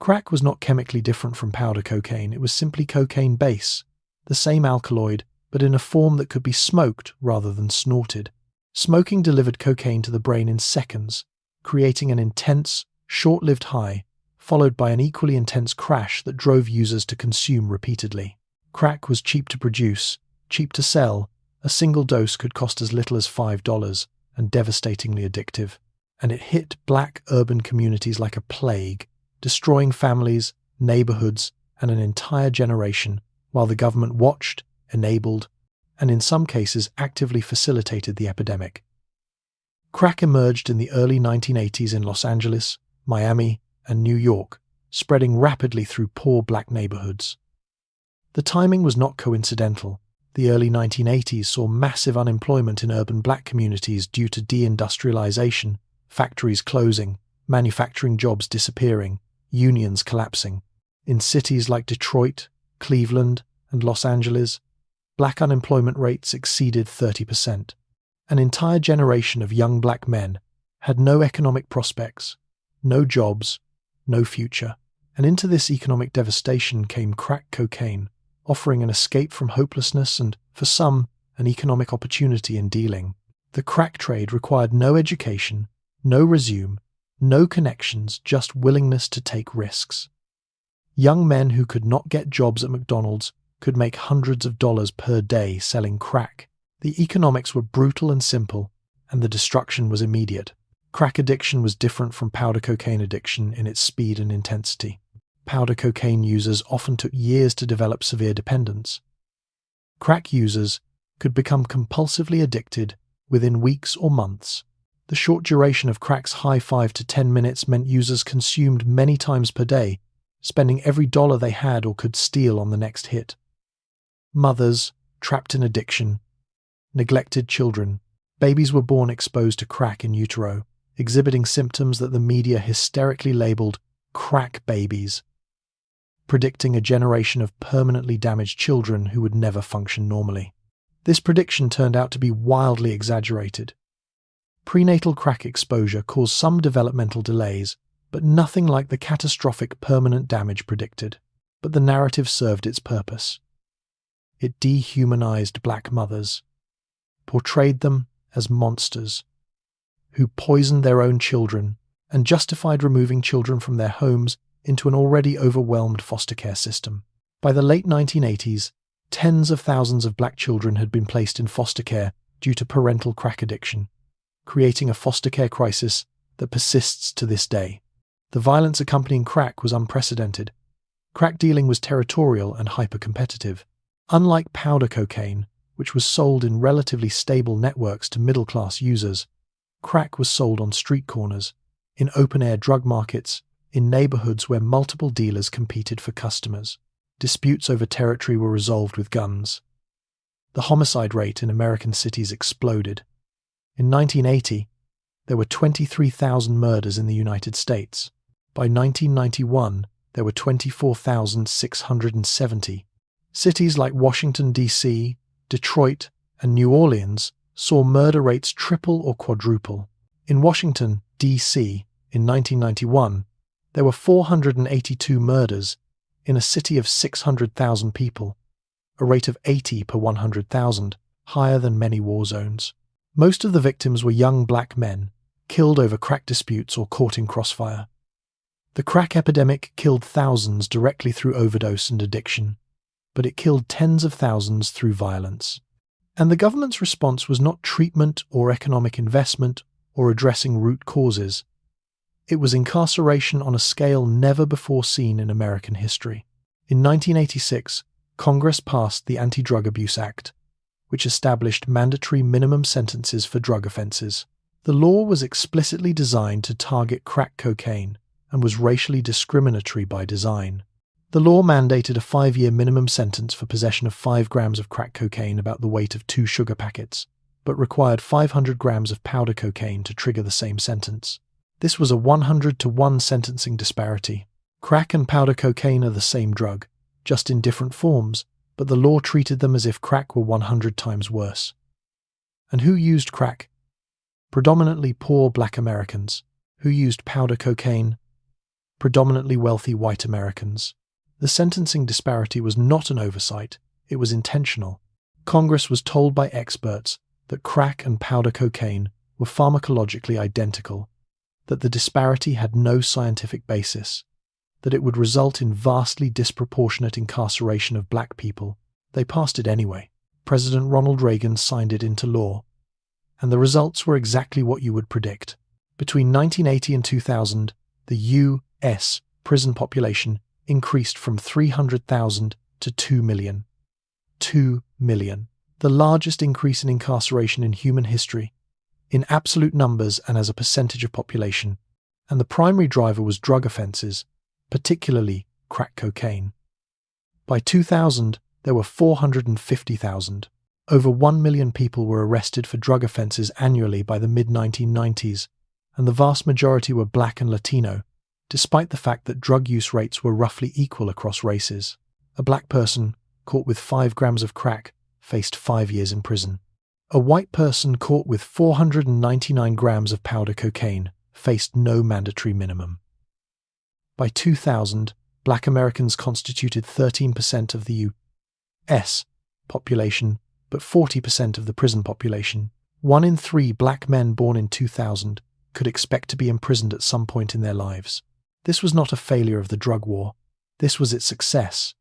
Crack was not chemically different from powder cocaine, it was simply cocaine base, the same alkaloid, but in a form that could be smoked rather than snorted. Smoking delivered cocaine to the brain in seconds, creating an intense, short-lived high, followed by an equally intense crash that drove users to consume repeatedly. Crack was cheap to produce, cheap to sell. A single dose could cost as little as $5 and devastatingly addictive. And it hit black urban communities like a plague, destroying families, neighborhoods, and an entire generation, while the government watched, enabled, and in some cases actively facilitated the epidemic. Crack emerged in the early 1980s in Los Angeles, Miami, and New York, spreading rapidly through poor black neighborhoods. The timing was not coincidental. The early 1980s saw massive unemployment in urban black communities due to deindustrialization, factories closing, manufacturing jobs disappearing, unions collapsing. In cities like Detroit, Cleveland, and Los Angeles, black unemployment rates exceeded 30%. An entire generation of young black men had no economic prospects, no jobs, no future. And into this economic devastation came crack cocaine, offering an escape from hopelessness and, for some, an economic opportunity in dealing. The crack trade required no education, no resume, no connections, just willingness to take risks. Young men who could not get jobs at McDonald's could make hundreds of dollars per day selling crack. The economics were brutal and simple, and the destruction was immediate. Crack addiction was different from powder cocaine addiction in its speed and intensity. Powder cocaine users often took years to develop severe dependence. Crack users could become compulsively addicted within weeks or months. The short duration of crack's high 5 to 10 minutes meant users consumed many times per day, spending every dollar they had or could steal on the next hit. Mothers, trapped in addiction, neglected children, babies were born exposed to crack in utero, exhibiting symptoms that the media hysterically labeled crack babies, predicting a generation of permanently damaged children who would never function normally. This prediction turned out to be wildly exaggerated. Prenatal crack exposure caused some developmental delays, but nothing like the catastrophic permanent damage predicted. But the narrative served its purpose. It dehumanized black mothers, portrayed them as monsters, who poisoned their own children and justified removing children from their homes into an already overwhelmed foster care system. By the late 1980s, tens of thousands of black children had been placed in foster care due to parental crack addiction, creating a foster care crisis that persists to this day. The violence accompanying crack was unprecedented. Crack dealing was territorial and hyper-competitive. Unlike powder cocaine, which was sold in relatively stable networks to middle-class users, crack was sold on street corners, in open-air drug markets, in neighborhoods where multiple dealers competed for customers. Disputes over territory were resolved with guns. The homicide rate in American cities exploded. In 1980, there were 23,000 murders in the United States. By 1991, there were 24,670. Cities like Washington, D.C., Detroit, and New Orleans saw murder rates triple or quadruple. In Washington, D.C., in 1991, there were 482 murders in a city of 600,000 people, a rate of 80 per 100,000, higher than many war zones. Most of the victims were young black men, killed over crack disputes or caught in crossfire. The crack epidemic killed thousands directly through overdose and addiction, but it killed tens of thousands through violence. And the government's response was not treatment or economic investment or addressing root causes. It was incarceration on a scale never before seen in American history. In 1986, Congress passed the Anti-Drug Abuse Act, which established mandatory minimum sentences for drug offenses. The law was explicitly designed to target crack cocaine and was racially discriminatory by design. The law mandated a 5-year minimum sentence for possession of 5 grams of crack cocaine, about the weight of 2 sugar packets, but required 500 grams of powder cocaine to trigger the same sentence. This was a 100-to-1 sentencing disparity. Crack and powder cocaine are the same drug, just in different forms, but the law treated them as if crack were 100 times worse. And who used crack? Predominantly poor black Americans. Who used powder cocaine? Predominantly wealthy white Americans. The sentencing disparity was not an oversight, it was intentional. Congress was told by experts that crack and powder cocaine were pharmacologically identical, that the disparity had no scientific basis, that it would result in vastly disproportionate incarceration of black people. They passed it anyway. President Ronald Reagan signed it into law. And the results were exactly what you would predict. Between 1980 and 2000, the U.S. prison population increased from 300,000 to 2 million. 2 million. The largest increase in incarceration in human history, in absolute numbers and as a percentage of population. And the primary driver was drug offenses, particularly crack cocaine. By 2000, there were 450,000. Over 1 million people were arrested for drug offenses annually by the mid-1990s, and the vast majority were black and Latino, despite the fact that drug use rates were roughly equal across races. A black person caught with 5 grams of crack faced 5 years in prison. A white person caught with 499 grams of powder cocaine faced no mandatory minimum. By 2000, black Americans constituted 13% of the U.S. population, but 40% of the prison population. 1 in 3 black men born in 2000 could expect to be imprisoned at some point in their lives. This was not a failure of the drug war. This was its success.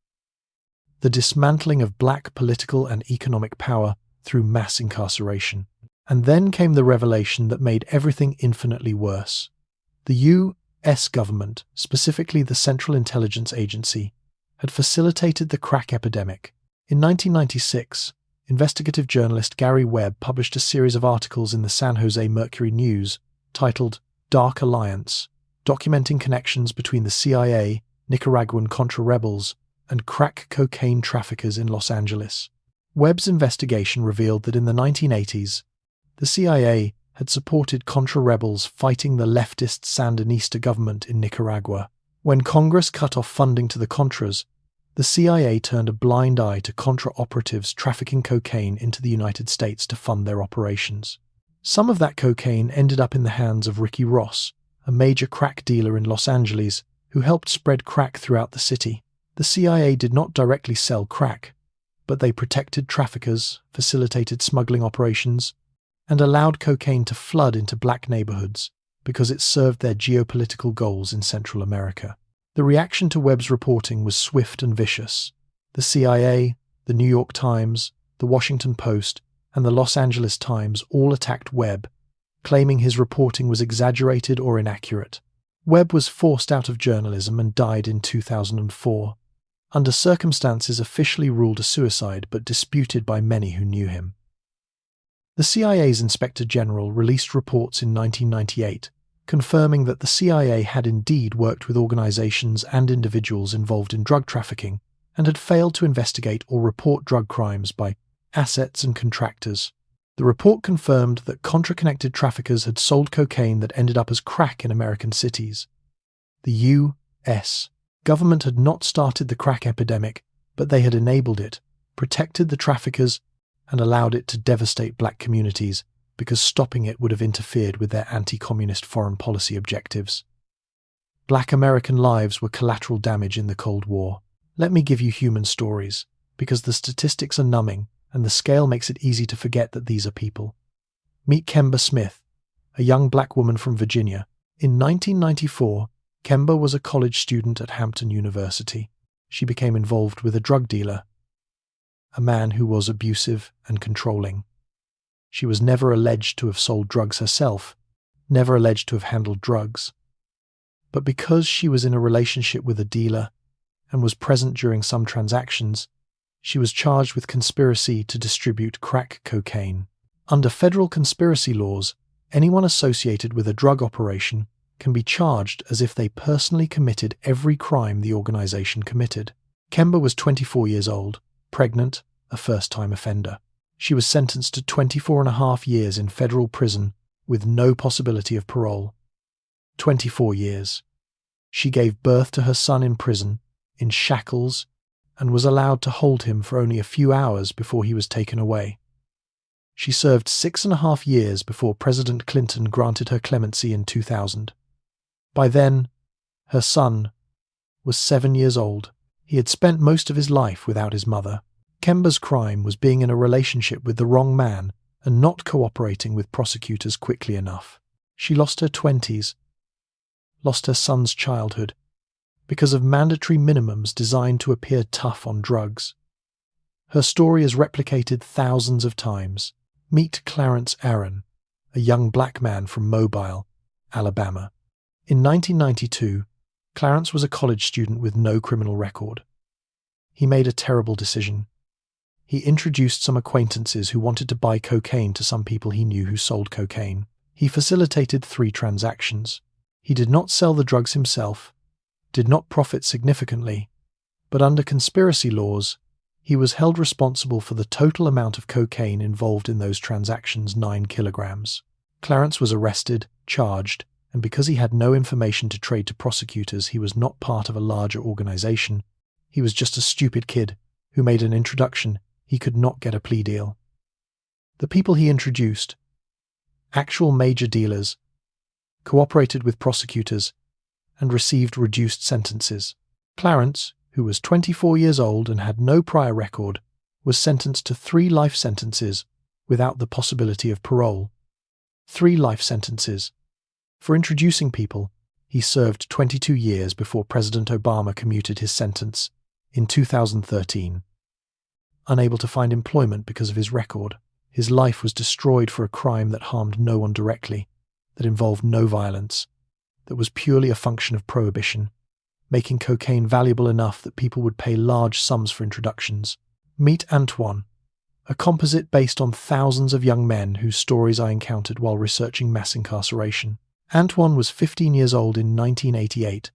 The dismantling of black political and economic power through mass incarceration. And then came the revelation that made everything infinitely worse. The U.S. government, specifically the Central Intelligence Agency, had facilitated the crack epidemic. In 1996, investigative journalist Gary Webb published a series of articles in the San Jose Mercury News titled Dark Alliance, documenting connections between the CIA, Nicaraguan Contra rebels, and crack cocaine traffickers in Los Angeles. Webb's investigation revealed that in the 1980s, the CIA had supported Contra rebels fighting the leftist Sandinista government in Nicaragua. When Congress cut off funding to the Contras, the CIA turned a blind eye to Contra operatives trafficking cocaine into the United States to fund their operations. Some of that cocaine ended up in the hands of Ricky Ross, a major crack dealer in Los Angeles, who helped spread crack throughout the city. The CIA did not directly sell crack, but they protected traffickers, facilitated smuggling operations, and allowed cocaine to flood into black neighborhoods because it served their geopolitical goals in Central America. The reaction to Webb's reporting was swift and vicious. The CIA, the New York Times, the Washington Post, and the Los Angeles Times all attacked Webb, claiming his reporting was exaggerated or inaccurate. Webb was forced out of journalism and died in 2004, under circumstances officially ruled a suicide but disputed by many who knew him. The CIA's Inspector General released reports in 1998 confirming that the CIA had indeed worked with organizations and individuals involved in drug trafficking and had failed to investigate or report drug crimes by assets and contractors. The report confirmed that Contra-connected traffickers had sold cocaine that ended up as crack in American cities. The U.S. government had not started the crack epidemic, but they had enabled it, protected the traffickers, and allowed it to devastate black communities because stopping it would have interfered with their anti-communist foreign policy objectives. Black American lives were collateral damage in the Cold War. Let me give you human stories, because the statistics are numbing and the scale makes it easy to forget that these are people. Meet Kemba Smith, a young black woman from Virginia. In 1994, Kemba was a college student at Hampton University. She became involved with a drug dealer, a man who was abusive and controlling. She was never alleged to have sold drugs herself, never alleged to have handled drugs. But because she was in a relationship with a dealer and was present during some transactions, She was charged with conspiracy to distribute crack cocaine. Under federal conspiracy laws, anyone associated with a drug operation can be charged as if they personally committed every crime the organization committed. Kemba was 24 years old, pregnant, a first-time offender. She was sentenced to 24.5 years in federal prison with no possibility of parole. 24 years. She gave birth to her son in prison, in shackles, and was allowed to hold him for only a few hours before he was taken away. She served 6.5 years before President Clinton granted her clemency in 2000. By then, her son was 7 years old. He had spent most of his life without his mother. Kemba's crime was being in a relationship with the wrong man and not cooperating with prosecutors quickly enough. She lost her 20s, lost her son's childhood, because of mandatory minimums designed to appear tough on drugs. Her story is replicated thousands of times. Meet Clarence Aaron, a young black man from Mobile, Alabama. In 1992, Clarence was a college student with no criminal record. He made a terrible decision. He introduced some acquaintances who wanted to buy cocaine to some people he knew who sold cocaine. He facilitated 3 transactions. He did not sell the drugs himself, did not profit significantly, but under conspiracy laws, he was held responsible for the total amount of cocaine involved in those transactions, 9 kilograms. Clarence was arrested, charged, and because he had no information to trade to prosecutors, he was not part of a larger organization. He was just a stupid kid who made an introduction. He could not get a plea deal. The people he introduced, actual major dealers, cooperated with prosecutors and received reduced sentences. Clarence, who was 24 years old and had no prior record, was sentenced to 3 life sentences without the possibility of parole. 3 life sentences. For introducing people, he served 22 years before President Obama commuted his sentence in 2013. Unable to find employment because of his record, his life was destroyed for a crime that harmed no one directly, that involved no violence, that was purely a function of prohibition, making cocaine valuable enough that people would pay large sums for introductions. Meet Antoine, a composite based on thousands of young men whose stories I encountered while researching mass incarceration. Antoine was 15 years old in 1988,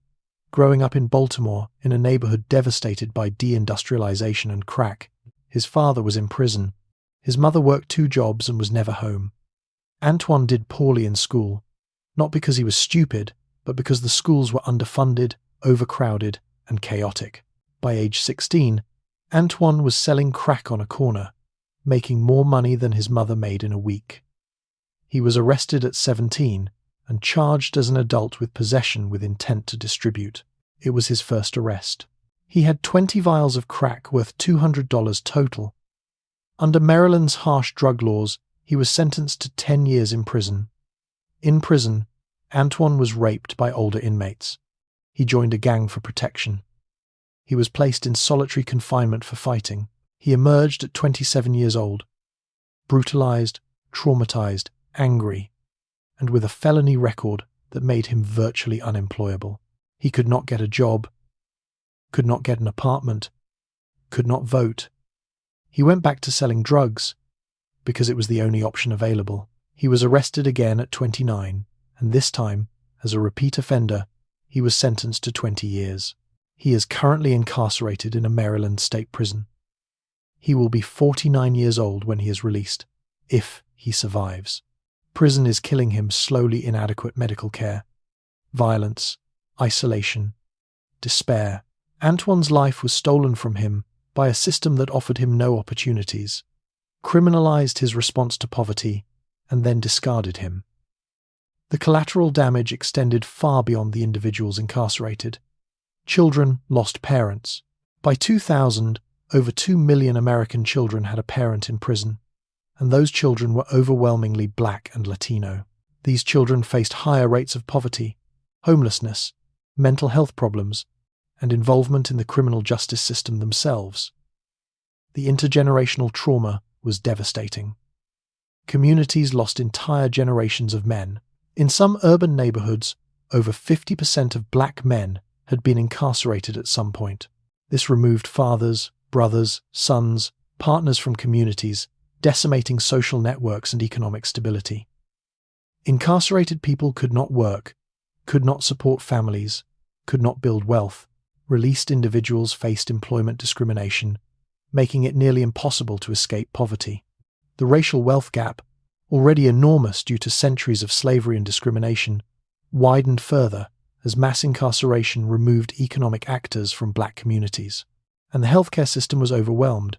growing up in Baltimore in a neighborhood devastated by deindustrialization and crack. His father was in prison. His mother worked 2 jobs and was never home. Antoine did poorly in school, not because he was stupid, but because the schools were underfunded, overcrowded, and chaotic. By age 16, Antoine was selling crack on a corner, making more money than his mother made in a week. He was arrested at 17 and charged as an adult with possession with intent to distribute. It was his first arrest. He had 20 vials of crack worth $200 total. Under Maryland's harsh drug laws, he was sentenced to 10 years in prison. In prison, Antoine was raped by older inmates. He joined a gang for protection. He was placed in solitary confinement for fighting. He emerged at 27 years old, brutalized, traumatized, angry, and with a felony record that made him virtually unemployable. He could not get a job, could not get an apartment, could not vote. He went back to selling drugs because it was the only option available. He was arrested again at 29, and this time, as a repeat offender, he was sentenced to 20 years. He is currently incarcerated in a Maryland state prison. He will be 49 years old when he is released, if he survives. Prison is killing him slowly. Inadequate medical care, violence, isolation, despair. Antoine's life was stolen from him by a system that offered him no opportunities, criminalized his response to poverty, and then discarded him. The collateral damage extended far beyond the individuals incarcerated. Children lost parents. By 2000, over 2 million American children had a parent in prison, and those children were overwhelmingly Black and Latino. These children faced higher rates of poverty, homelessness, mental health problems, and involvement in the criminal justice system themselves. The intergenerational trauma was devastating. Communities lost entire generations of men. In some urban neighborhoods, over 50% of Black men had been incarcerated at some point. This removed fathers, brothers, sons, partners from communities, decimating social networks and economic stability. Incarcerated people could not work, could not support families, could not build wealth. Released individuals faced employment discrimination, making it nearly impossible to escape poverty. The racial wealth gap, already enormous due to centuries of slavery and discrimination, widened further as mass incarceration removed economic actors from black communities, and the healthcare system was overwhelmed.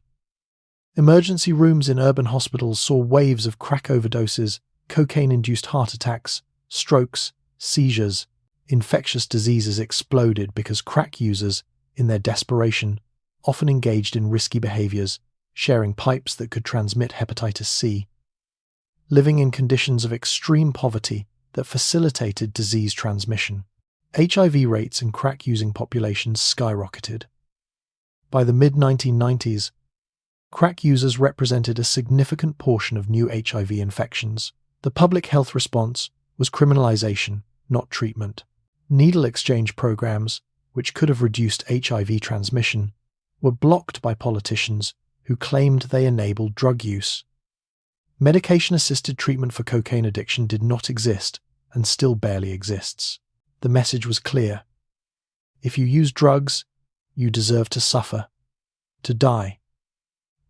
Emergency rooms in urban hospitals saw waves of crack overdoses, cocaine-induced heart attacks, strokes, seizures. Infectious diseases exploded because crack users, in their desperation, often engaged in risky behaviors, sharing pipes that could transmit hepatitis C, living in conditions of extreme poverty that facilitated disease transmission. HIV rates in crack-using populations skyrocketed. By the mid-1990s, crack users represented a significant portion of new HIV infections. The public health response was criminalization, not treatment. Needle exchange programs, which could have reduced HIV transmission, were blocked by politicians who claimed they enabled drug use. Medication-assisted treatment for cocaine addiction did not exist and still barely exists. The message was clear. If you use drugs, you deserve to suffer, to die.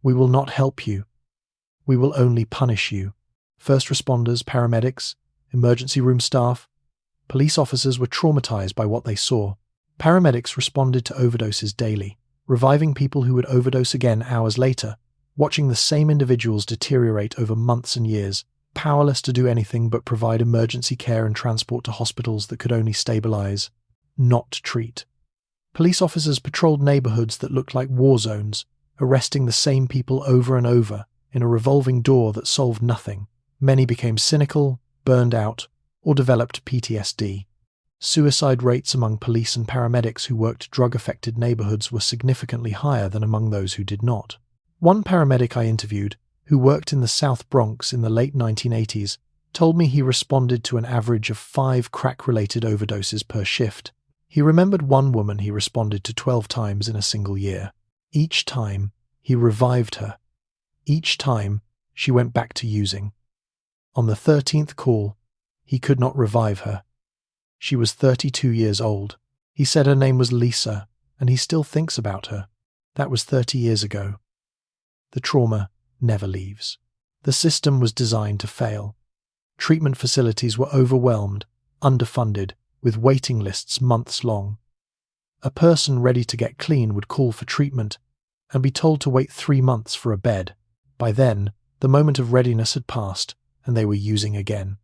We will not help you. We will only punish you. First responders, paramedics, emergency room staff, police officers were traumatized by what they saw. Paramedics responded to overdoses daily, reviving people who would overdose again hours later, watching the same individuals deteriorate over months and years, powerless to do anything but provide emergency care and transport to hospitals that could only stabilize, not treat. Police officers patrolled neighborhoods that looked like war zones, arresting the same people over and over in a revolving door that solved nothing. Many became cynical, burned out, or developed PTSD. Suicide rates among police and paramedics who worked drug-affected neighborhoods were significantly higher than among those who did not. One paramedic I interviewed, who worked in the South Bronx in the late 1980s, told me he responded to an average of 5 crack-related overdoses per shift. He remembered one woman he responded to 12 times in a single year. Each time, he revived her. Each time, she went back to using. On the 13th call, he could not revive her. She was 32 years old. He said her name was Lisa, and he still thinks about her. That was 30 years ago. The trauma never leaves. The system was designed to fail. Treatment facilities were overwhelmed, underfunded, with waiting lists months long. A person ready to get clean would call for treatment and be told to wait 3 months for a bed. By then, the moment of readiness had passed, and they were using again.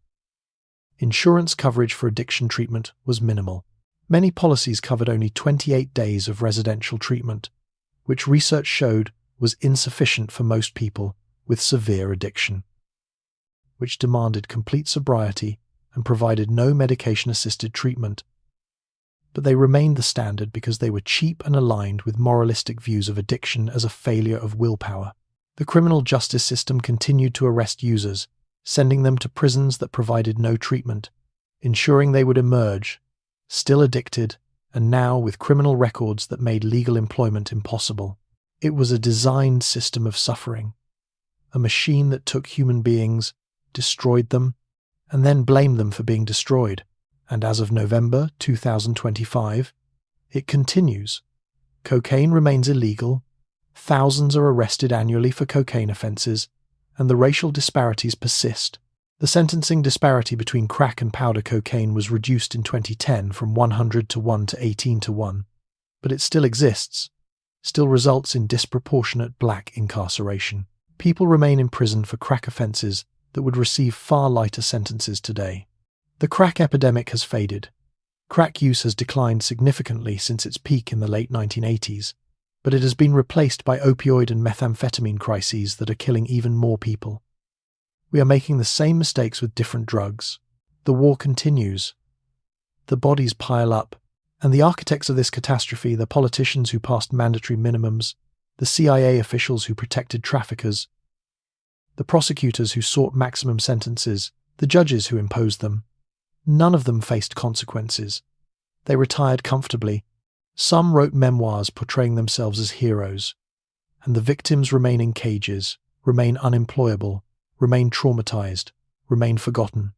Insurance coverage for addiction treatment was minimal. Many policies covered only 28 days of residential treatment, which research showed was insufficient for most people with severe addiction, which demanded complete sobriety and provided no medication-assisted treatment. But they remained the standard because they were cheap and aligned with moralistic views of addiction as a failure of willpower. The criminal justice system continued to arrest users, sending them to prisons that provided no treatment, ensuring they would emerge, still addicted, and now with criminal records that made legal employment impossible. It was a designed system of suffering, a machine that took human beings, destroyed them, and then blamed them for being destroyed. And as of November 2025, it continues. Cocaine remains illegal, thousands are arrested annually for cocaine offenses, and the racial disparities persist. The sentencing disparity between crack and powder cocaine was reduced in 2010 from 100 to 1 to 18 to 1, but it still exists, still results in disproportionate black incarceration. People remain in prison for crack offenses that would receive far lighter sentences today. The crack epidemic has faded. Crack use has declined significantly since its peak in the late 1980s, but it has been replaced by opioid and methamphetamine crises that are killing even more people. We are making the same mistakes with different drugs. The war continues. The bodies pile up, and the architects of this catastrophe, the politicians who passed mandatory minimums, the CIA officials who protected traffickers, the prosecutors who sought maximum sentences, the judges who imposed them, none of them faced consequences. They retired comfortably. Some wrote memoirs portraying themselves as heroes. and the victims remain in cages, remain unemployable, remain traumatized, remain forgotten.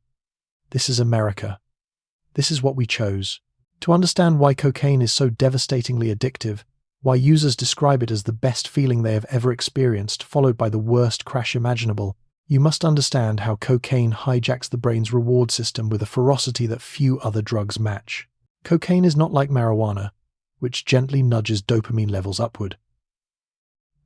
This is America. This is what we chose. To understand why cocaine is so devastatingly addictive, why users describe it as the best feeling they have ever experienced, followed by the worst crash imaginable, you must understand how cocaine hijacks the brain's reward system with a ferocity that few other drugs match. Cocaine is not like marijuana, which gently nudges dopamine levels upward,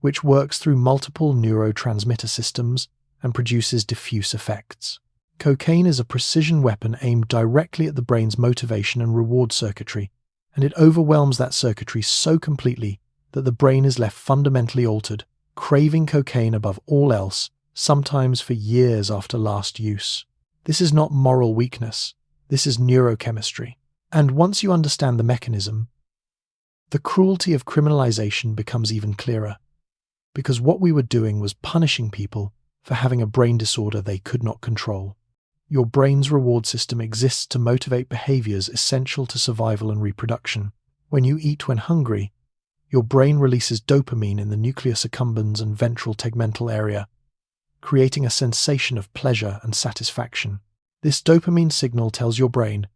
which works through multiple neurotransmitter systems and produces diffuse effects. Cocaine is a precision weapon aimed directly at the brain's motivation and reward circuitry, and it overwhelms that circuitry so completely that the brain is left fundamentally altered, craving cocaine above all else, sometimes for years after last use. This is not moral weakness, this is neurochemistry. And once you understand the mechanism, the cruelty of criminalization becomes even clearer, because what we were doing was punishing people for having a brain disorder they could not control. Your brain's reward system exists to motivate behaviors essential to survival and reproduction. When you eat when hungry, your brain releases dopamine in the nucleus accumbens and ventral tegmental area, creating a sensation of pleasure and satisfaction. This dopamine signal tells your brain,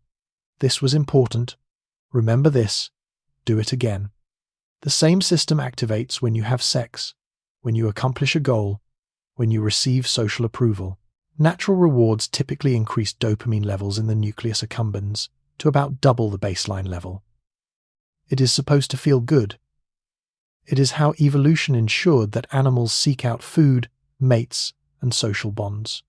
"This was important, remember this, do it again." The same system activates when you have sex, when you accomplish a goal, when you receive social approval. Natural rewards typically increase dopamine levels in the nucleus accumbens to about double the baseline level. It is supposed to feel good. It is how evolution ensured that animals seek out food, mates, and social bonds.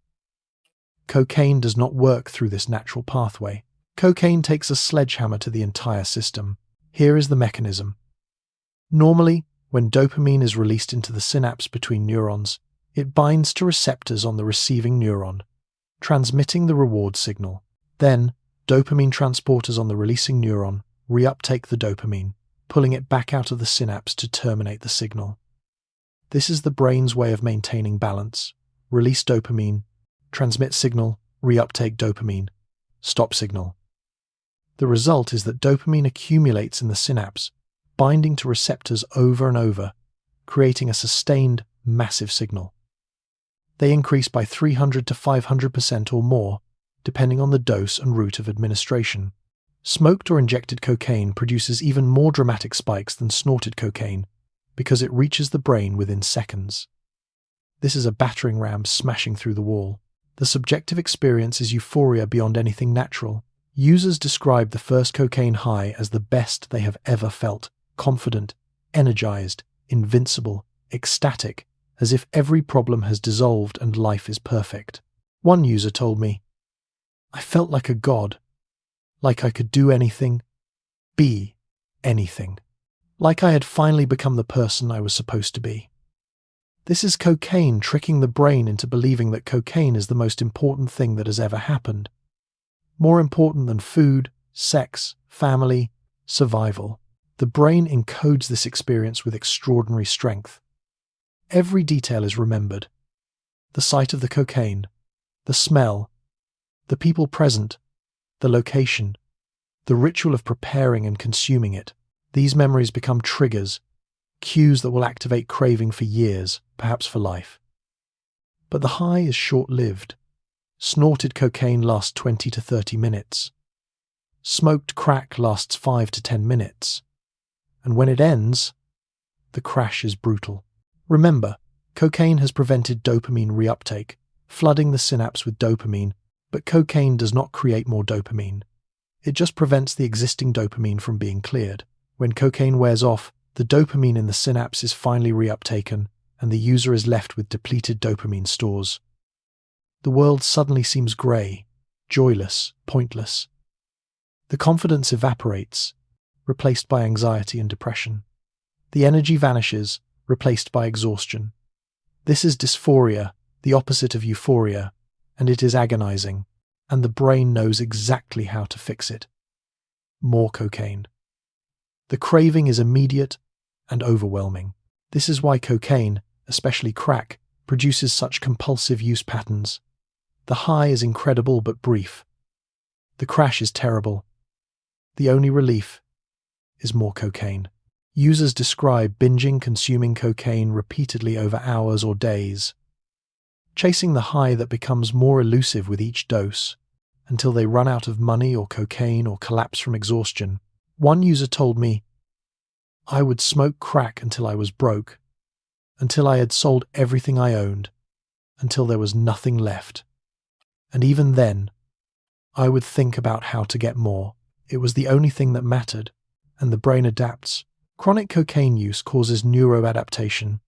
Cocaine does not work through this natural pathway. Cocaine takes a sledgehammer to the entire system. Here is the mechanism. Normally, when dopamine is released into the synapse between neurons, it binds to receptors on the receiving neuron, transmitting the reward signal. Then, dopamine transporters on the releasing neuron reuptake the dopamine, pulling it back out of the synapse to terminate the signal. This is the brain's way of maintaining balance. Release dopamine, transmit signal, reuptake dopamine, stop signal. The result is that dopamine accumulates in the synapse, binding to receptors over and over, creating a sustained, massive signal. They increase by 300 to 500% or more, depending on the dose and route of administration. Smoked or injected cocaine produces even more dramatic spikes than snorted cocaine because it reaches the brain within seconds. This is a battering ram smashing through the wall. The subjective experience is euphoria beyond anything natural. Users describe the first cocaine high as the best they have ever felt, confident, energized, invincible, ecstatic, as if every problem has dissolved and life is perfect. One user told me, "I felt like a god, like I could do anything, be anything, like I had finally become the person I was supposed to be." This is cocaine tricking the brain into believing that cocaine is the most important thing that has ever happened. More important than food, sex, family, survival. The brain encodes this experience with extraordinary strength. Every detail is remembered. The sight of the cocaine, the smell, the people present, the location, the ritual of preparing and consuming it. These memories become triggers, cues that will activate craving for years, perhaps for life. But the high is short-lived. Snorted cocaine lasts 20 to 30 minutes. Smoked crack lasts 5 to 10 minutes. And when it ends, the crash is brutal. Remember, cocaine has prevented dopamine reuptake, flooding the synapse with dopamine, but cocaine does not create more dopamine. It just prevents the existing dopamine from being cleared. When cocaine wears off, the dopamine in the synapse is finally reuptaken, and the user is left with depleted dopamine stores. The world suddenly seems grey, joyless, pointless. The confidence evaporates, replaced by anxiety and depression. The energy vanishes, replaced by exhaustion. This is dysphoria, the opposite of euphoria, and it is agonizing, and the brain knows exactly how to fix it. More cocaine. The craving is immediate and overwhelming. This is why cocaine, especially crack, produces such compulsive use patterns. The high is incredible but brief. The crash is terrible. The only relief is more cocaine. Users describe binging consuming cocaine repeatedly over hours or days, chasing the high that becomes more elusive with each dose, until they run out of money or cocaine or collapse from exhaustion. One user told me, "I would smoke crack until I was broke, until I had sold everything I owned, until there was nothing left. And even then, I would think about how to get more. It was the only thing that mattered, and the brain adapts." Chronic cocaine use causes neuroadaptation.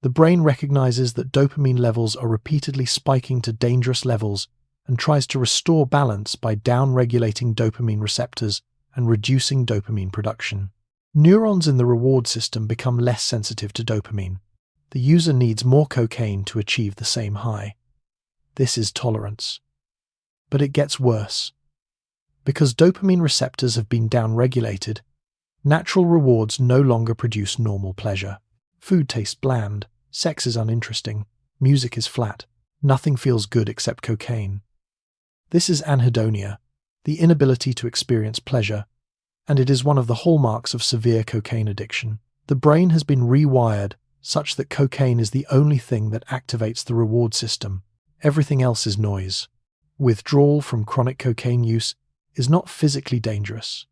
The brain recognizes that dopamine levels are repeatedly spiking to dangerous levels and tries to restore balance by down-regulating dopamine receptors and reducing dopamine production. Neurons in the reward system become less sensitive to dopamine. The user needs more cocaine to achieve the same high. This is tolerance. But it gets worse. Because dopamine receptors have been down-regulated, natural rewards no longer produce normal pleasure. Food tastes bland, sex is uninteresting, music is flat, nothing feels good except cocaine. This is anhedonia, the inability to experience pleasure, and it is one of the hallmarks of severe cocaine addiction. The brain has been rewired such that cocaine is the only thing that activates the reward system. Everything else is noise. Withdrawal from chronic cocaine use is not physically dangerous.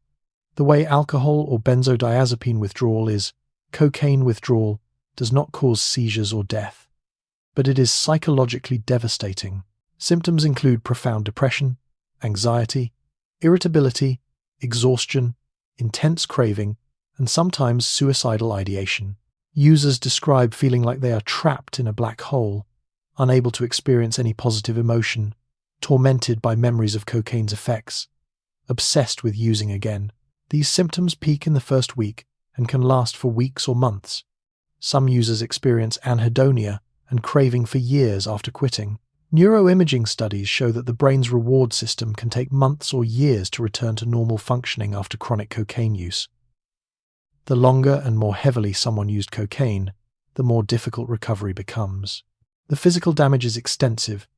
The way alcohol or benzodiazepine withdrawal is, cocaine withdrawal does not cause seizures or death, but it is psychologically devastating. Symptoms include profound depression, anxiety, irritability, exhaustion, intense craving, and sometimes suicidal ideation. Users describe feeling like they are trapped in a black hole, unable to experience any positive emotion, tormented by memories of cocaine's effects, obsessed with using again. These symptoms peak in the first week and can last for weeks or months. Some users experience anhedonia and craving for years after quitting. Neuroimaging studies show that the brain's reward system can take months or years to return to normal functioning after chronic cocaine use. The longer and more heavily someone used cocaine, the more difficult recovery becomes. The physical damage is extensive.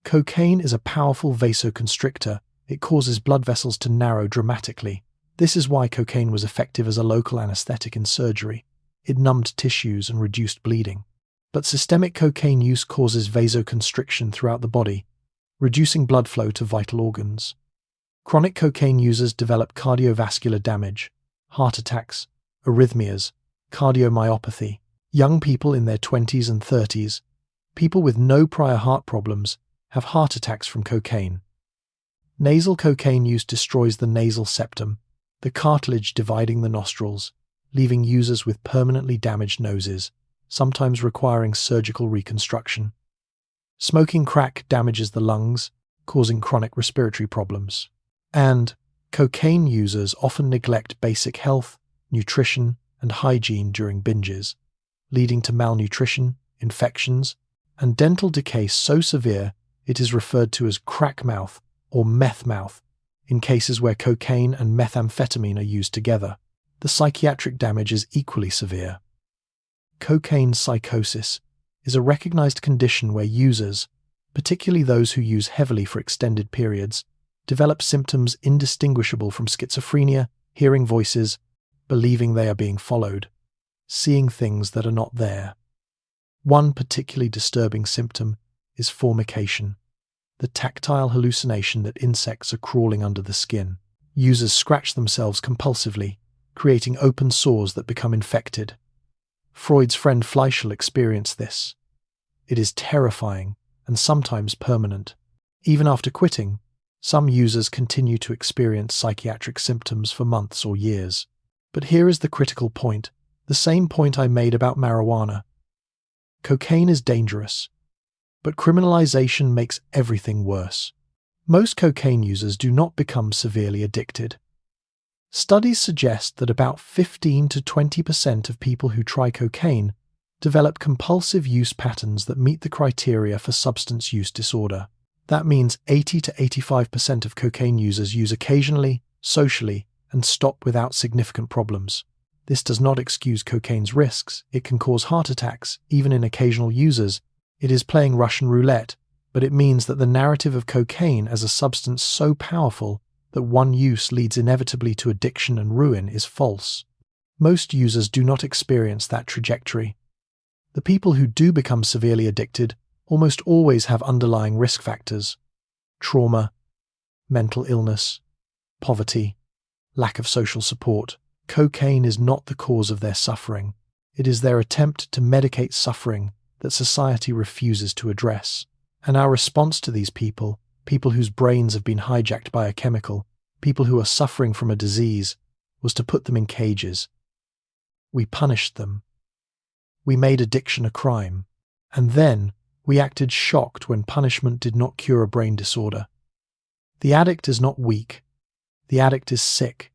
Cocaine is a powerful vasoconstrictor. It causes blood vessels to narrow dramatically. This is why cocaine was effective as a local anesthetic in surgery. It numbed tissues and reduced bleeding. But systemic cocaine use causes vasoconstriction throughout the body, reducing blood flow to vital organs. Chronic cocaine users develop cardiovascular damage, heart attacks, arrhythmias, cardiomyopathy. Young people in their 20s and 30s, people with no prior heart problems, have heart attacks from cocaine. Nasal cocaine use destroys the nasal septum, the cartilage dividing the nostrils, leaving users with permanently damaged noses, sometimes requiring surgical reconstruction. Smoking crack damages the lungs, causing chronic respiratory problems. And cocaine users often neglect basic health, nutrition, and hygiene during binges, leading to malnutrition, infections, and dental decay so severe it is referred to as crack mouth or meth mouth in cases where cocaine and methamphetamine are used together. The psychiatric damage is equally severe. Cocaine psychosis is a recognized condition where users, particularly those who use heavily for extended periods, develop symptoms indistinguishable from schizophrenia, hearing voices, believing they are being followed, seeing things that are not there. One particularly disturbing symptom is formication, the tactile hallucination that insects are crawling under the skin. Users scratch themselves compulsively, creating open sores that become infected. Freud's friend Fleischl experienced this. It is terrifying and sometimes permanent. Even after quitting, some users continue to experience psychiatric symptoms for months or years. But here is the critical point, the same point I made about marijuana. Cocaine is dangerous, but criminalization makes everything worse. Most cocaine users do not become severely addicted. Studies suggest that about 15 to 20% of people who try cocaine develop compulsive use patterns that meet the criteria for substance use disorder. That means 80 to 85% of cocaine users use occasionally, socially, and stop without significant problems. This does not excuse cocaine's risks. It can cause heart attacks, even in occasional users. It is playing Russian roulette, but it means that the narrative of cocaine as a substance so powerful that one use leads inevitably to addiction and ruin is false. Most users do not experience that trajectory. The people who do become severely addicted almost always have underlying risk factors: trauma, mental illness, poverty, lack of social support. Cocaine is not the cause of their suffering. It is their attempt to medicate suffering that society refuses to address. And our response to these people whose brains have been hijacked by a chemical, people who are suffering from a disease, was to put them in cages. We punished them. We made addiction a crime. And then we acted shocked when punishment did not cure a brain disorder. The addict is not weak. The addict is sick.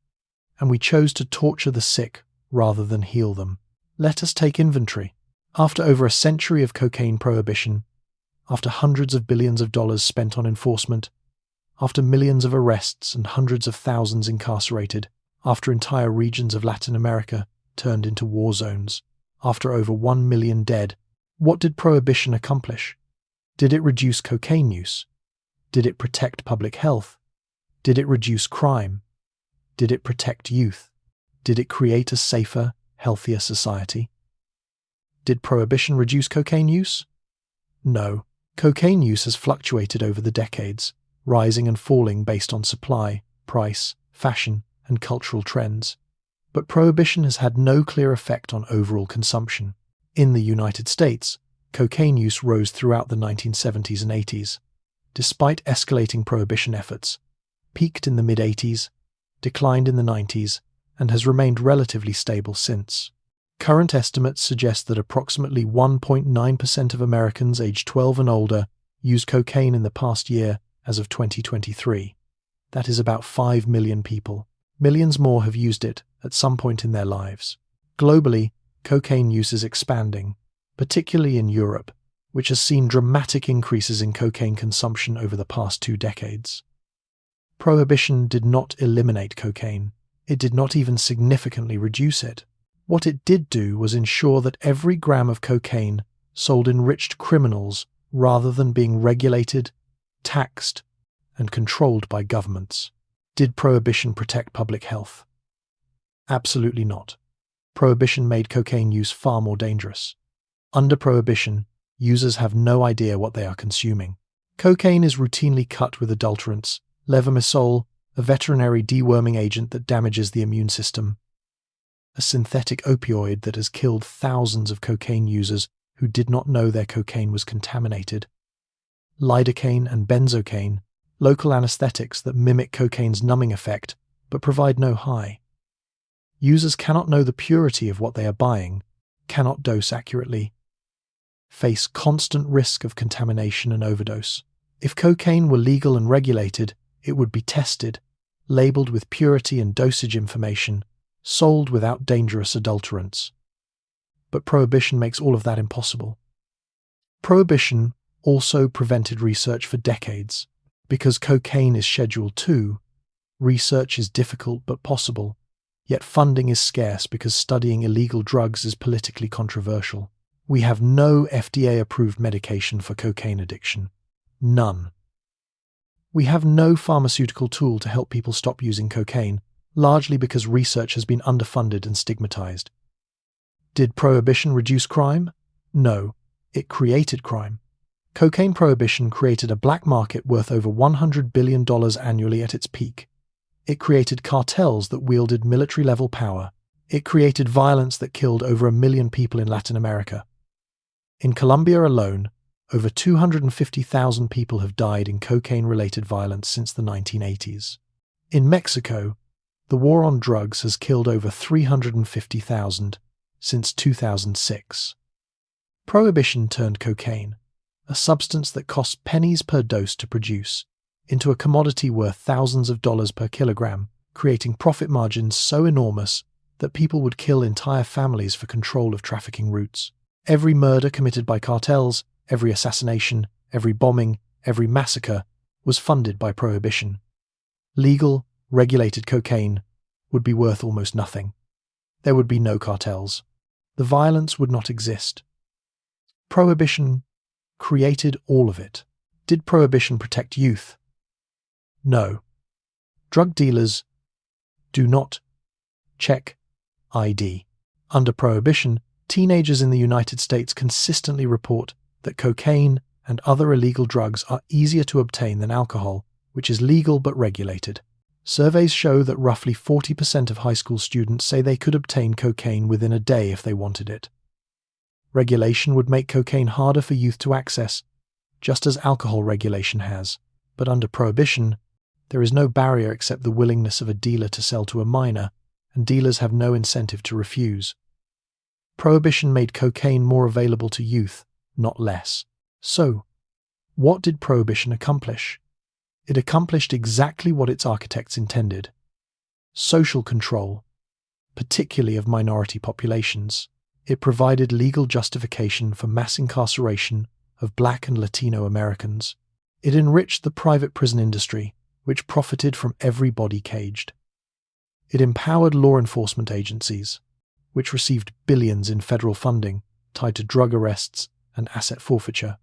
And we chose to torture the sick rather than heal them. Let us take inventory. After over a century of cocaine prohibition, after hundreds of billions of dollars spent on enforcement, after millions of arrests and hundreds of thousands incarcerated, after entire regions of Latin America turned into war zones, after over 1 million dead, what did prohibition accomplish? Did it reduce cocaine use? Did it protect public health? Did it reduce crime? Did it protect youth? Did it create a safer, healthier society? Did prohibition reduce cocaine use? No. Cocaine use has fluctuated over the decades, rising and falling based on supply, price, fashion, and cultural trends. But prohibition has had no clear effect on overall consumption. In the United States, cocaine use rose throughout the 1970s and 80s. Despite escalating prohibition efforts, peaked in the mid-80s, declined in the 90s, and has remained relatively stable since. Current estimates suggest that approximately 1.9% of Americans aged 12 and older used cocaine in the past year as of 2023. That is about 5 million people. Millions more have used it at some point in their lives. Globally, cocaine use is expanding, particularly in Europe, which has seen dramatic increases in cocaine consumption over the past 2 decades. Prohibition did not eliminate cocaine. It did not even significantly reduce it. What it did do was ensure that every gram of cocaine sold enriched criminals rather than being regulated, taxed, and controlled by governments. Did prohibition protect public health? Absolutely not. Prohibition made cocaine use far more dangerous. Under prohibition, users have no idea what they are consuming. Cocaine is routinely cut with adulterants, levomisole, a veterinary deworming agent that damages the immune system, a synthetic opioid that has killed thousands of cocaine users who did not know their cocaine was contaminated, lidocaine and benzocaine, local anesthetics that mimic cocaine's numbing effect but provide no high. Users cannot know the purity of what they are buying, cannot dose accurately, face constant risk of contamination and overdose. If cocaine were legal and regulated, it would be tested, labeled with purity and dosage information, sold without dangerous adulterants. But prohibition makes all of that impossible. Prohibition also prevented research for decades. Because cocaine is Schedule II, research is difficult but possible, yet funding is scarce because studying illegal drugs is politically controversial. We have no FDA-approved medication for cocaine addiction. None. We have no pharmaceutical tool to help people stop using cocaine, largely because research has been underfunded and stigmatized. Did prohibition reduce crime? No, it created crime. Cocaine prohibition created a black market worth over $100 billion annually at its peak. It created cartels that wielded military-level power. It created violence that killed over 1 million people in Latin America. In Colombia alone, over 250,000 people have died in cocaine-related violence since the 1980s. In Mexico, the war on drugs has killed over 350,000 since 2006. Prohibition turned cocaine, a substance that costs pennies per dose to produce, into a commodity worth thousands of dollars per kilogram, creating profit margins so enormous that people would kill entire families for control of trafficking routes. Every murder committed by cartels, every assassination, every bombing, every massacre was funded by prohibition. Legal, regulated cocaine would be worth almost nothing. There would be no cartels. The violence would not exist. Prohibition created all of it. Did prohibition protect youth? No. Drug dealers do not check ID. Under Prohibition, teenagers in the United States consistently report that cocaine and other illegal drugs are easier to obtain than alcohol, which is legal but regulated. Surveys show that roughly 40% of high school students say they could obtain cocaine within a day if they wanted it. Regulation would make cocaine harder for youth to access, just as alcohol regulation has. But under Prohibition, there is no barrier except the willingness of a dealer to sell to a minor, and dealers have no incentive to refuse. Prohibition made cocaine more available to youth, not less. So, what did Prohibition accomplish? It accomplished exactly what its architects intended: social control, particularly of minority populations. It provided legal justification for mass incarceration of Black and Latino Americans. It enriched the private prison industry, which profited from every body caged. It empowered law enforcement agencies, which received billions in federal funding tied to drug arrests and asset forfeiture.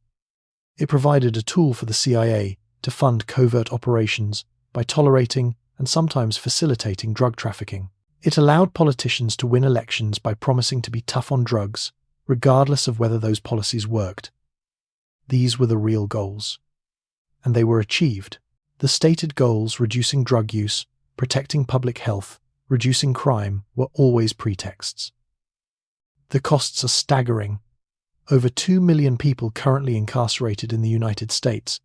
It provided a tool for the CIA to fund covert operations by tolerating and sometimes facilitating drug trafficking. It allowed politicians to win elections by promising to be tough on drugs, regardless of whether those policies worked. These were the real goals. And they were achieved. The stated goals, reducing drug use, protecting public health, reducing crime, were always pretexts. The costs are staggering. Over 2 million people currently incarcerated in the United States,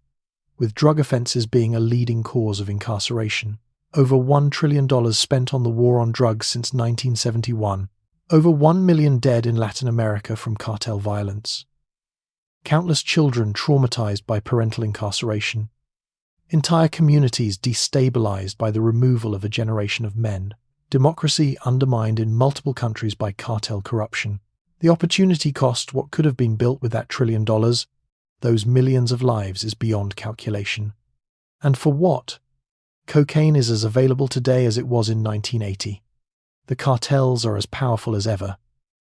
with drug offenses being a leading cause of incarceration. Over $1 trillion spent on the war on drugs since 1971. Over 1 million dead in Latin America from cartel violence. Countless children traumatized by parental incarceration. Entire communities destabilized by the removal of a generation of men. Democracy undermined in multiple countries by cartel corruption. The opportunity cost what could have been built with that $1 trillion, those millions of lives, is beyond calculation. And for what? Cocaine is as available today as it was in 1980. The cartels are as powerful as ever.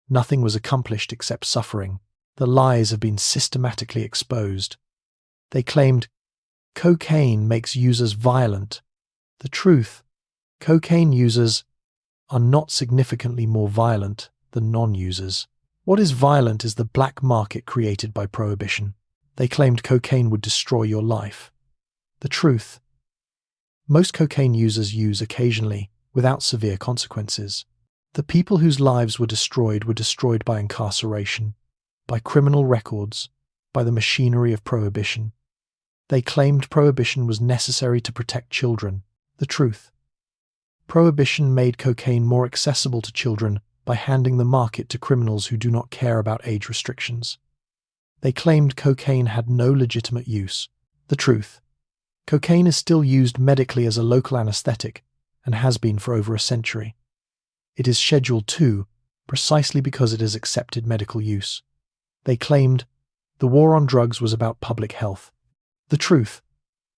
Nothing was accomplished except suffering. The lies have been systematically exposed. They claimed cocaine makes users violent. The truth, cocaine users are not significantly more violent than non-users. What is violent is the black market created by Prohibition. They claimed cocaine would destroy your life. The truth, most cocaine users use occasionally, without severe consequences. The people whose lives were destroyed by incarceration, by criminal records, by the machinery of Prohibition. They claimed Prohibition was necessary to protect children. The truth, Prohibition made cocaine more accessible to children by handing the market to criminals who do not care about age restrictions. They claimed cocaine had no legitimate use. The truth, cocaine is still used medically as a local anesthetic and has been for over a century. It is Schedule II precisely because it is accepted medical use. They claimed the war on drugs was about public health. The truth,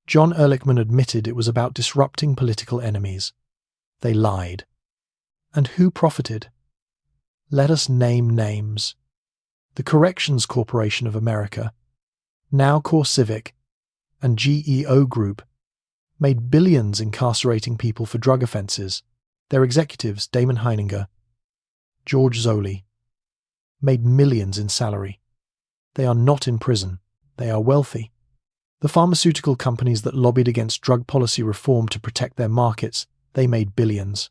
John Ehrlichman admitted it was about disrupting political enemies. They lied. And who profited? Let us name names. The Corrections Corporation of America, now CoreCivic, and GEO Group made billions incarcerating people for drug offenses. Their executives, Damon Heininger, George Zoley, made millions in salary. They are not in prison. They are wealthy. The pharmaceutical companies that lobbied against drug policy reform to protect their markets, they made billions.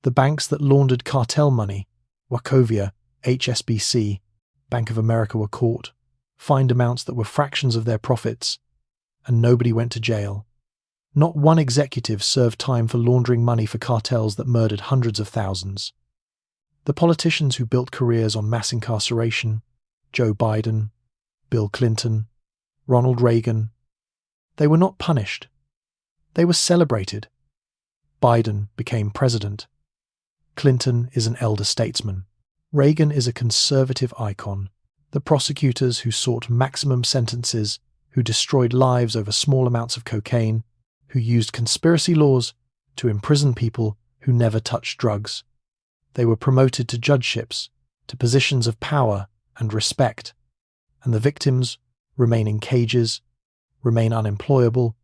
The banks that laundered cartel money, Wachovia, HSBC, Bank of America, were caught, fined amounts that were fractions of their profits, and nobody went to jail. Not one executive served time for laundering money for cartels that murdered hundreds of thousands. The politicians who built careers on mass incarceration, Joe Biden, Bill Clinton, Ronald Reagan, they were not punished. They were celebrated. Biden became president. Clinton is an elder statesman. Reagan is a conservative icon. The prosecutors who sought maximum sentences, who destroyed lives over small amounts of cocaine, who used conspiracy laws to imprison people who never touched drugs. They were promoted to judgeships, to positions of power and respect, and the victims remain in cages, remain unemployable,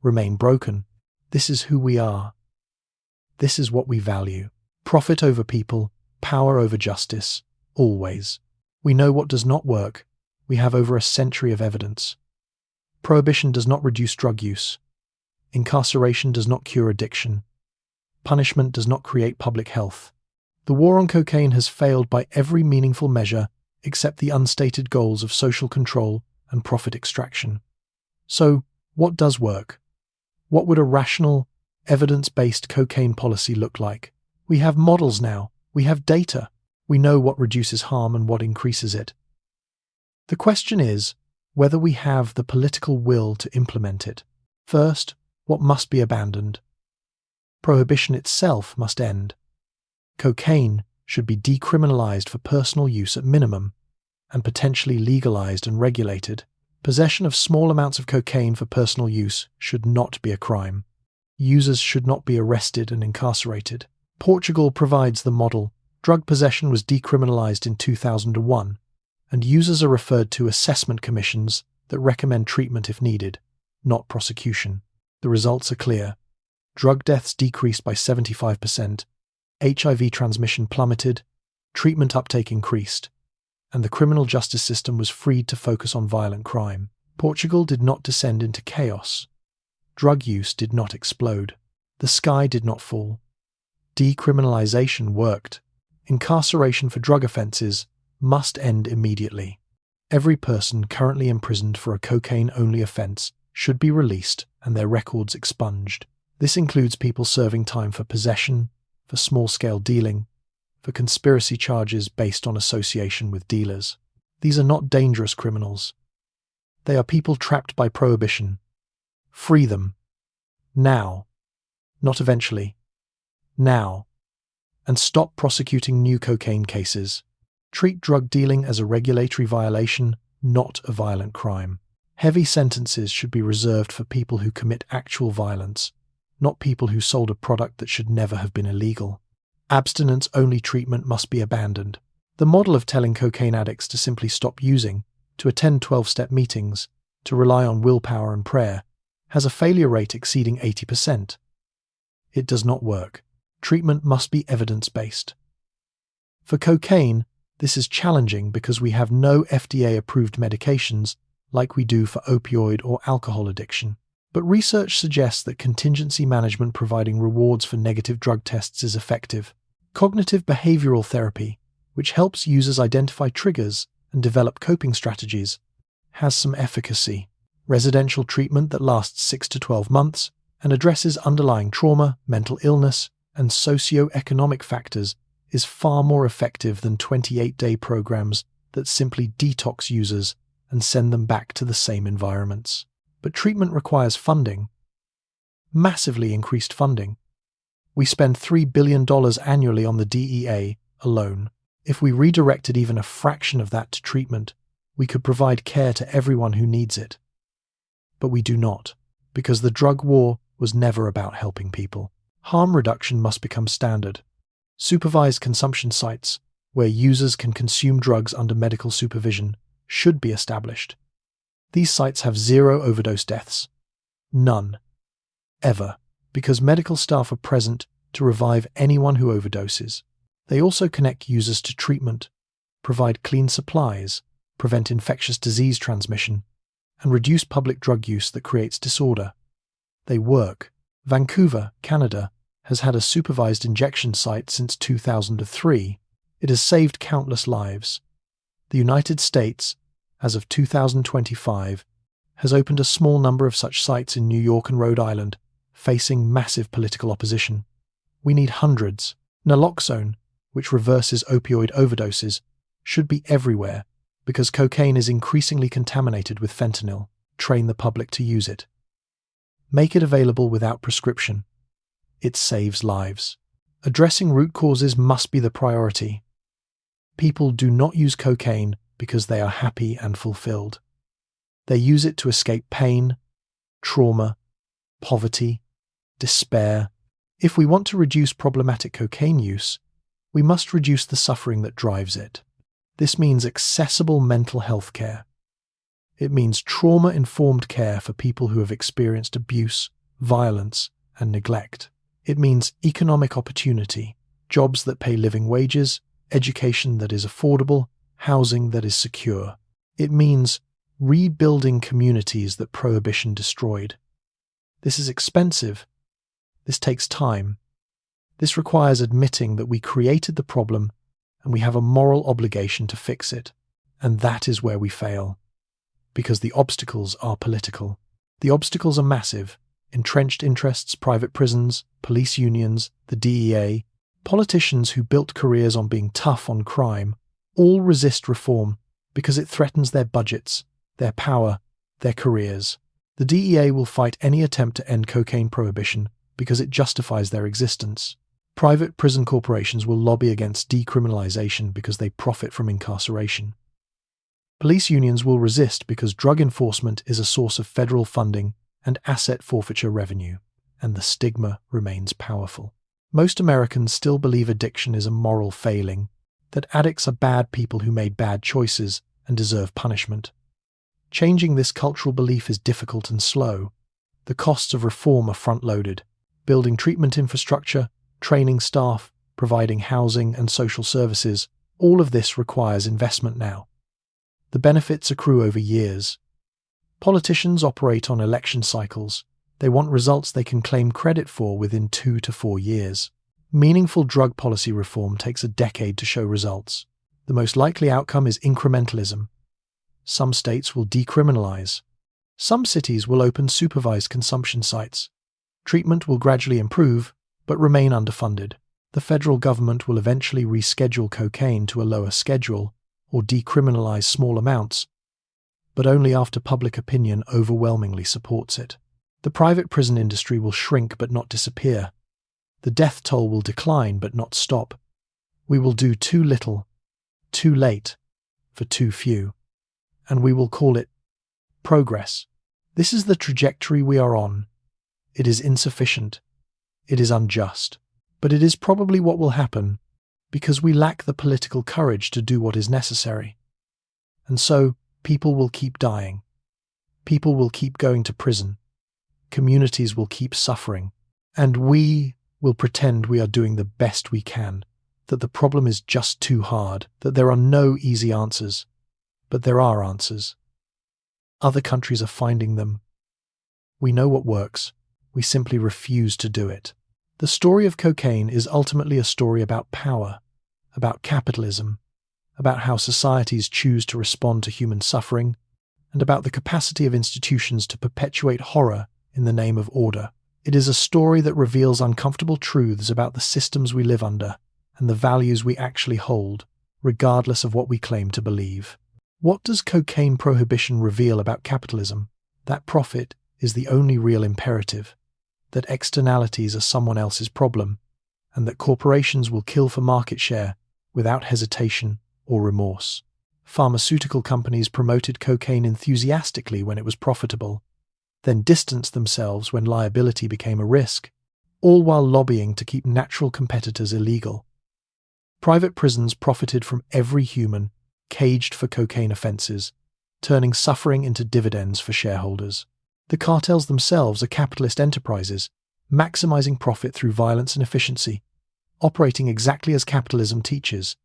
remain broken. This is who we are. This is what we value. Profit over people, power over justice, always. We know what does not work. We have over a century of evidence. Prohibition does not reduce drug use. Incarceration does not cure addiction. Punishment does not create public health. The war on cocaine has failed by every meaningful measure except the unstated goals of social control and profit extraction. So, what does work? What would a rational, evidence-based cocaine policy look like? We have models now. We have data. We know what reduces harm and what increases it. The question is whether we have the political will to implement it. First, what must be abandoned? Prohibition itself must end. Cocaine should be decriminalized for personal use at minimum, and potentially legalized and regulated. Possession of small amounts of cocaine for personal use should not be a crime. Users should not be arrested and incarcerated. Portugal provides the model. Drug possession was decriminalized in 2001, and users are referred to assessment commissions that recommend treatment if needed, not prosecution. The results are clear. Drug deaths decreased by 75%, HIV transmission plummeted, treatment uptake increased, and the criminal justice system was freed to focus on violent crime. Portugal did not descend into chaos. Drug use did not explode. The sky did not fall. Decriminalization worked. Incarceration for drug offenses must end immediately. Every person currently imprisoned for a cocaine-only offense should be released and their records expunged. This includes people serving time for possession, for small-scale dealing, for conspiracy charges based on association with dealers. These are not dangerous criminals. They are people trapped by prohibition. Free them. Now. Not eventually. Now. And stop prosecuting new cocaine cases. Treat drug dealing as a regulatory violation, not a violent crime. Heavy sentences should be reserved for people who commit actual violence, not people who sold a product that should never have been illegal. Abstinence-only treatment must be abandoned. The model of telling cocaine addicts to simply stop using, to attend 12-step meetings, to rely on willpower and prayer, has a failure rate exceeding 80%. It does not work. Treatment must be evidence-based. For cocaine, this is challenging because we have no FDA-approved medications like we do for opioid or alcohol addiction. But research suggests that contingency management providing rewards for negative drug tests is effective. Cognitive behavioral therapy, which helps users identify triggers and develop coping strategies, has some efficacy. Residential treatment that lasts 6 to 12 months and addresses underlying trauma, mental illness, and socio-economic factors is far more effective than 28-day programs that simply detox users and send them back to the same environments. But treatment requires funding. Massively increased funding. We spend $3 billion annually on the DEA alone. If we redirected even a fraction of that to treatment, we could provide care to everyone who needs it. But we do not, because the drug war was never about helping people. Harm reduction must become standard. Supervised consumption sites, where users can consume drugs under medical supervision, should be established. These sites have 0 overdose deaths. None. Ever. Because medical staff are present to revive anyone who overdoses. They also connect users to treatment, provide clean supplies, prevent infectious disease transmission, and reduce public drug use that creates disorder. They work. Vancouver, Canada, has had a supervised injection site since 2003. It has saved countless lives. The United States, as of 2025, has opened a small number of such sites in New York and Rhode Island, facing massive political opposition. We need hundreds. Naloxone, which reverses opioid overdoses, should be everywhere because cocaine is increasingly contaminated with fentanyl. Train the public to use it. Make it available without prescription. It saves lives. Addressing root causes must be the priority. People do not use cocaine because they are happy and fulfilled. They use it to escape pain, trauma, poverty, despair. If we want to reduce problematic cocaine use, we must reduce the suffering that drives it. This means accessible mental health care. It means trauma-informed care for people who have experienced abuse, violence, and neglect. It means economic opportunity. jobs that pay living wages, education that is affordable, housing that is secure. It means rebuilding communities that prohibition destroyed. This is expensive. This takes time. This requires admitting that we created the problem and we have a moral obligation to fix it. And that is where we fail. Because the obstacles are political. The obstacles are massive. Entrenched interests, private prisons, police unions, the DEA, politicians who built careers on being tough on crime, all resist reform because it threatens their budgets, their power, their careers. The DEA will fight any attempt to end cocaine prohibition because it justifies their existence. Private prison corporations will lobby against decriminalization because they profit from incarceration. Police unions will resist because drug enforcement is a source of federal funding and asset forfeiture revenue, and the stigma remains powerful. Most Americans still believe addiction is a moral failing, that addicts are bad people who made bad choices and deserve punishment. Changing this cultural belief is difficult and slow. The costs of reform are front-loaded. Building treatment infrastructure, training staff, providing housing and social services, all of this requires investment now. The benefits accrue over years. Politicians operate on election cycles. They want results they can claim credit for within 2 to 4 years. Meaningful drug policy reform takes a decade to show results. The most likely outcome is incrementalism. Some states will decriminalize. Some cities will open supervised consumption sites. Treatment will gradually improve, but remain underfunded. The federal government will eventually reschedule cocaine to a lower schedule or decriminalize small amounts, but only after public opinion overwhelmingly supports it. The private prison industry will shrink but not disappear. The death toll will decline but not stop. We will do too little, too late, for too few. And we will call it progress. This is the trajectory we are on. It is insufficient. It is unjust. But it is probably what will happen because we lack the political courage to do what is necessary. And so, people will keep dying. People will keep going to prison. Communities will keep suffering. And we will pretend we are doing the best we can, that the problem is just too hard, that there are no easy answers. But there are answers. Other countries are finding them. We know what works. We simply refuse to do it. The story of cocaine is ultimately a story about power, about capitalism, about how societies choose to respond to human suffering, and about the capacity of institutions to perpetuate horror in the name of order. It is a story that reveals uncomfortable truths about the systems we live under and the values we actually hold, regardless of what we claim to believe. What does cocaine prohibition reveal about capitalism? That profit is the only real imperative, that externalities are someone else's problem, and that corporations will kill for market share without hesitation or remorse. Pharmaceutical companies promoted cocaine enthusiastically when it was profitable, then distanced themselves when liability became a risk, all while lobbying to keep natural competitors illegal. Private prisons profited from every human caged for cocaine offenses, turning suffering into dividends for shareholders. The cartels themselves are capitalist enterprises, maximizing profit through violence and efficiency, operating exactly as capitalism teaches: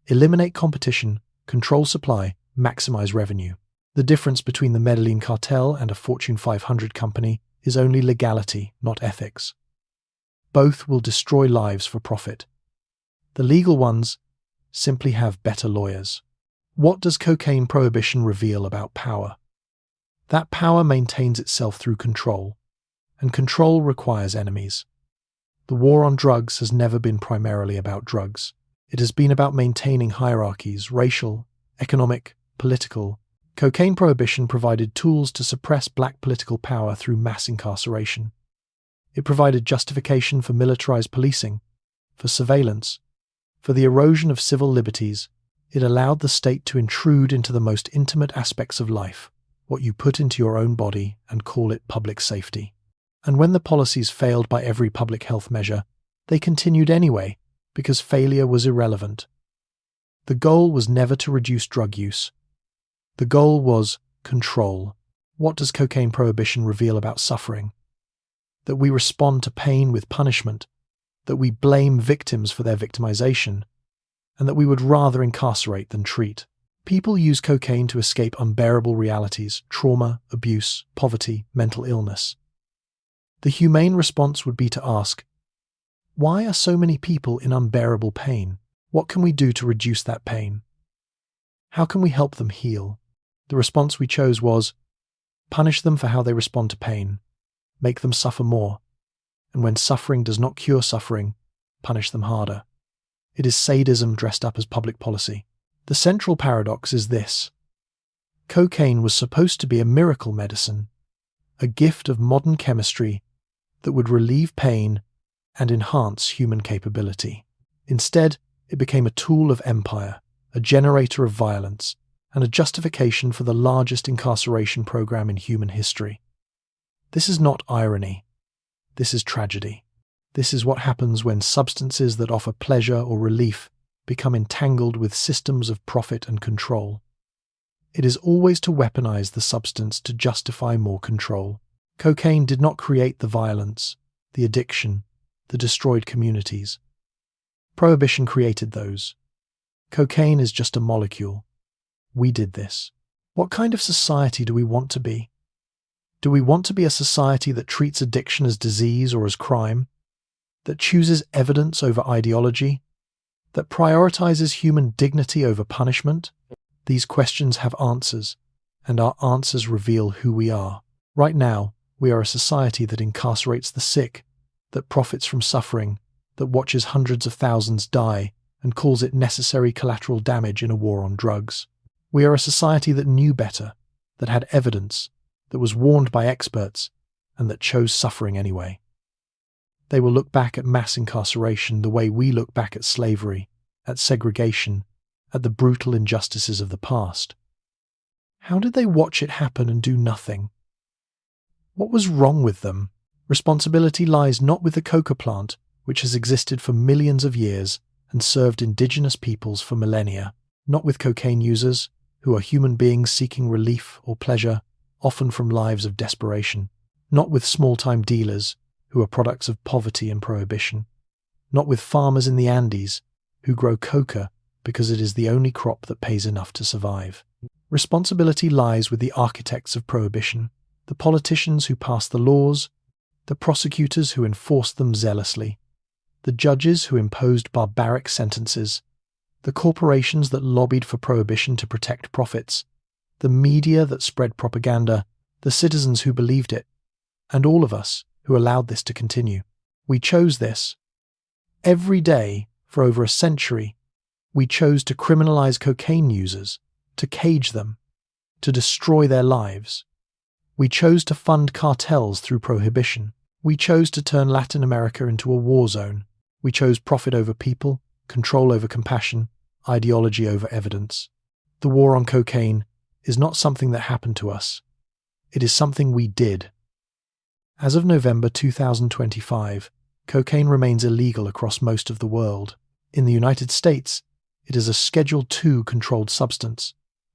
eliminate competition, control supply, maximize revenue. The difference between the Medellin cartel and a Fortune 500 company is only legality, not ethics. Both will destroy lives for profit. The legal ones simply have better lawyers. What does cocaine prohibition reveal about power? That power maintains itself through control, and control requires enemies. The war on drugs has never been primarily about drugs. It has been about maintaining hierarchies, racial, economic, political. Cocaine prohibition provided tools to suppress black political power through mass incarceration. It provided justification for militarized policing, for surveillance, for the erosion of civil liberties. It allowed the state to intrude into the most intimate aspects of life, what you put into your own body, and call it public safety. And when the policies failed by every public health measure, they continued anyway, because failure was irrelevant. The goal was never to reduce drug use. The goal was control. What does cocaine prohibition reveal about suffering? That we respond to pain with punishment, that we blame victims for their victimization, and that we would rather incarcerate than treat. People use cocaine to escape unbearable realities: trauma, abuse, poverty, mental illness. The humane response would be to ask, why are so many people in unbearable pain? What can we do to reduce that pain? How can we help them heal? The response we chose was, punish them for how they respond to pain, make them suffer more, and when suffering does not cure suffering, punish them harder. It is sadism dressed up as public policy. The central paradox is this: cocaine was supposed to be a miracle medicine, a gift of modern chemistry that would relieve pain and enhance human capability. Instead, it became a tool of empire, a generator of violence, and a justification for the largest incarceration program in human history. This is not irony. This is tragedy. This is what happens when substances that offer pleasure or relief become entangled with systems of profit and control. It is always to weaponize the substance to justify more control. Cocaine did not create the violence, the addiction, the destroyed communities. Prohibition created those. Cocaine is just a molecule. We did this. What kind of society do we want to be? Do we want to be a society that treats addiction as disease or as crime? That chooses evidence over ideology? That prioritizes human dignity over punishment? These questions have answers, and our answers reveal who we are. Right now, we are a society that incarcerates the sick, that profits from suffering, that watches hundreds of thousands die, and calls it necessary collateral damage in a war on drugs. We are a society that knew better, that had evidence, that was warned by experts, and that chose suffering anyway. They will look back at mass incarceration the way we look back at slavery, at segregation, at the brutal injustices of the past. How did they watch it happen and do nothing? What was wrong with them? Responsibility lies not with the coca plant, which has existed for millions of years and served indigenous peoples for millennia, not with cocaine users, who are human beings seeking relief or pleasure, often from lives of desperation, not with small-time dealers, who are products of poverty and prohibition, not with farmers in the Andes, who grow coca because it is the only crop that pays enough to survive. Responsibility lies with the architects of prohibition, the politicians who pass the laws, the prosecutors who enforce them zealously, the judges who imposed barbaric sentences, the corporations that lobbied for prohibition to protect profits, the media that spread propaganda, the citizens who believed it, and all of us who allowed this to continue. We chose this. Every day, for over a century, we chose to criminalize cocaine users, to cage them, to destroy their lives. We chose to fund cartels through prohibition. We chose to turn Latin America into a war zone. We chose profit over people, control over compassion, ideology over evidence. The war on cocaine is not something that happened to us. It is something we did. As of November 2025, cocaine remains illegal across most of the world. In the United States, it is a Schedule II controlled substance,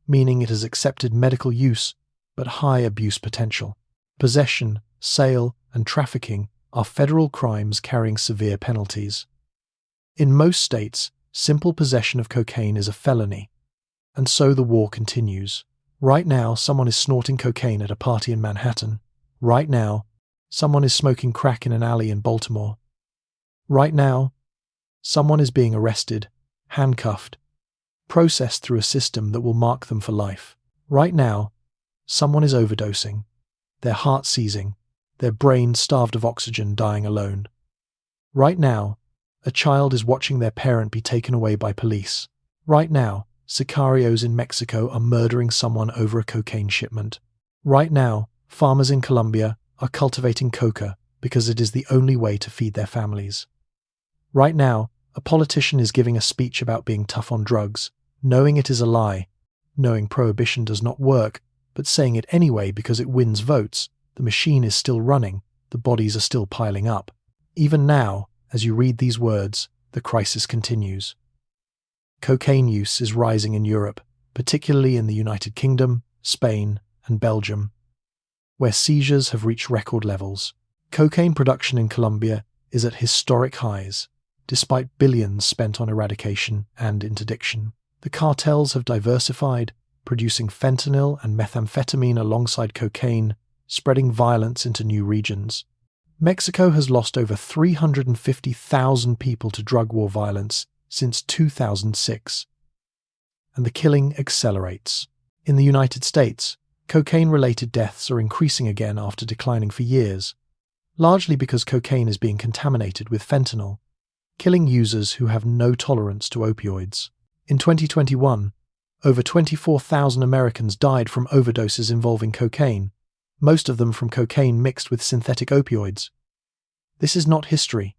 meaning it has accepted medical use but high abuse potential. Possession, sale, and trafficking are federal crimes carrying severe penalties. In most states, simple possession of cocaine is a felony, and so the war continues. Right now, someone is snorting cocaine at a party in Manhattan. Right now, someone is smoking crack in an alley in Baltimore. Right now, someone is being arrested, handcuffed, processed through a system that will mark them for life. Right now, someone is overdosing, their heart seizing, their brain starved of oxygen, dying alone. Right now, a child is watching their parent be taken away by police. Right now, sicarios in Mexico are murdering someone over a cocaine shipment. Right now, farmers in Colombia are cultivating coca because it is the only way to feed their families. Right now, a politician is giving a speech about being tough on drugs, knowing it is a lie, knowing prohibition does not work, but saying it anyway because it wins votes. The machine is still running, the bodies are still piling up. Even now, as you read these words, the crisis continues. Cocaine use is rising in Europe, particularly in the United Kingdom, Spain, and Belgium, where seizures have reached record levels. Cocaine production in Colombia is at historic highs, despite billions spent on eradication and interdiction. The cartels have diversified, producing fentanyl and methamphetamine alongside cocaine, spreading violence into new regions. Mexico has lost over 350,000 people to drug war violence since 2006, and the killing accelerates. In the United States, cocaine-related deaths are increasing again after declining for years, largely because cocaine is being contaminated with fentanyl, killing users who have no tolerance to opioids. In 2021, over 24,000 Americans died from overdoses involving cocaine, most of them from cocaine mixed with synthetic opioids. This is not history.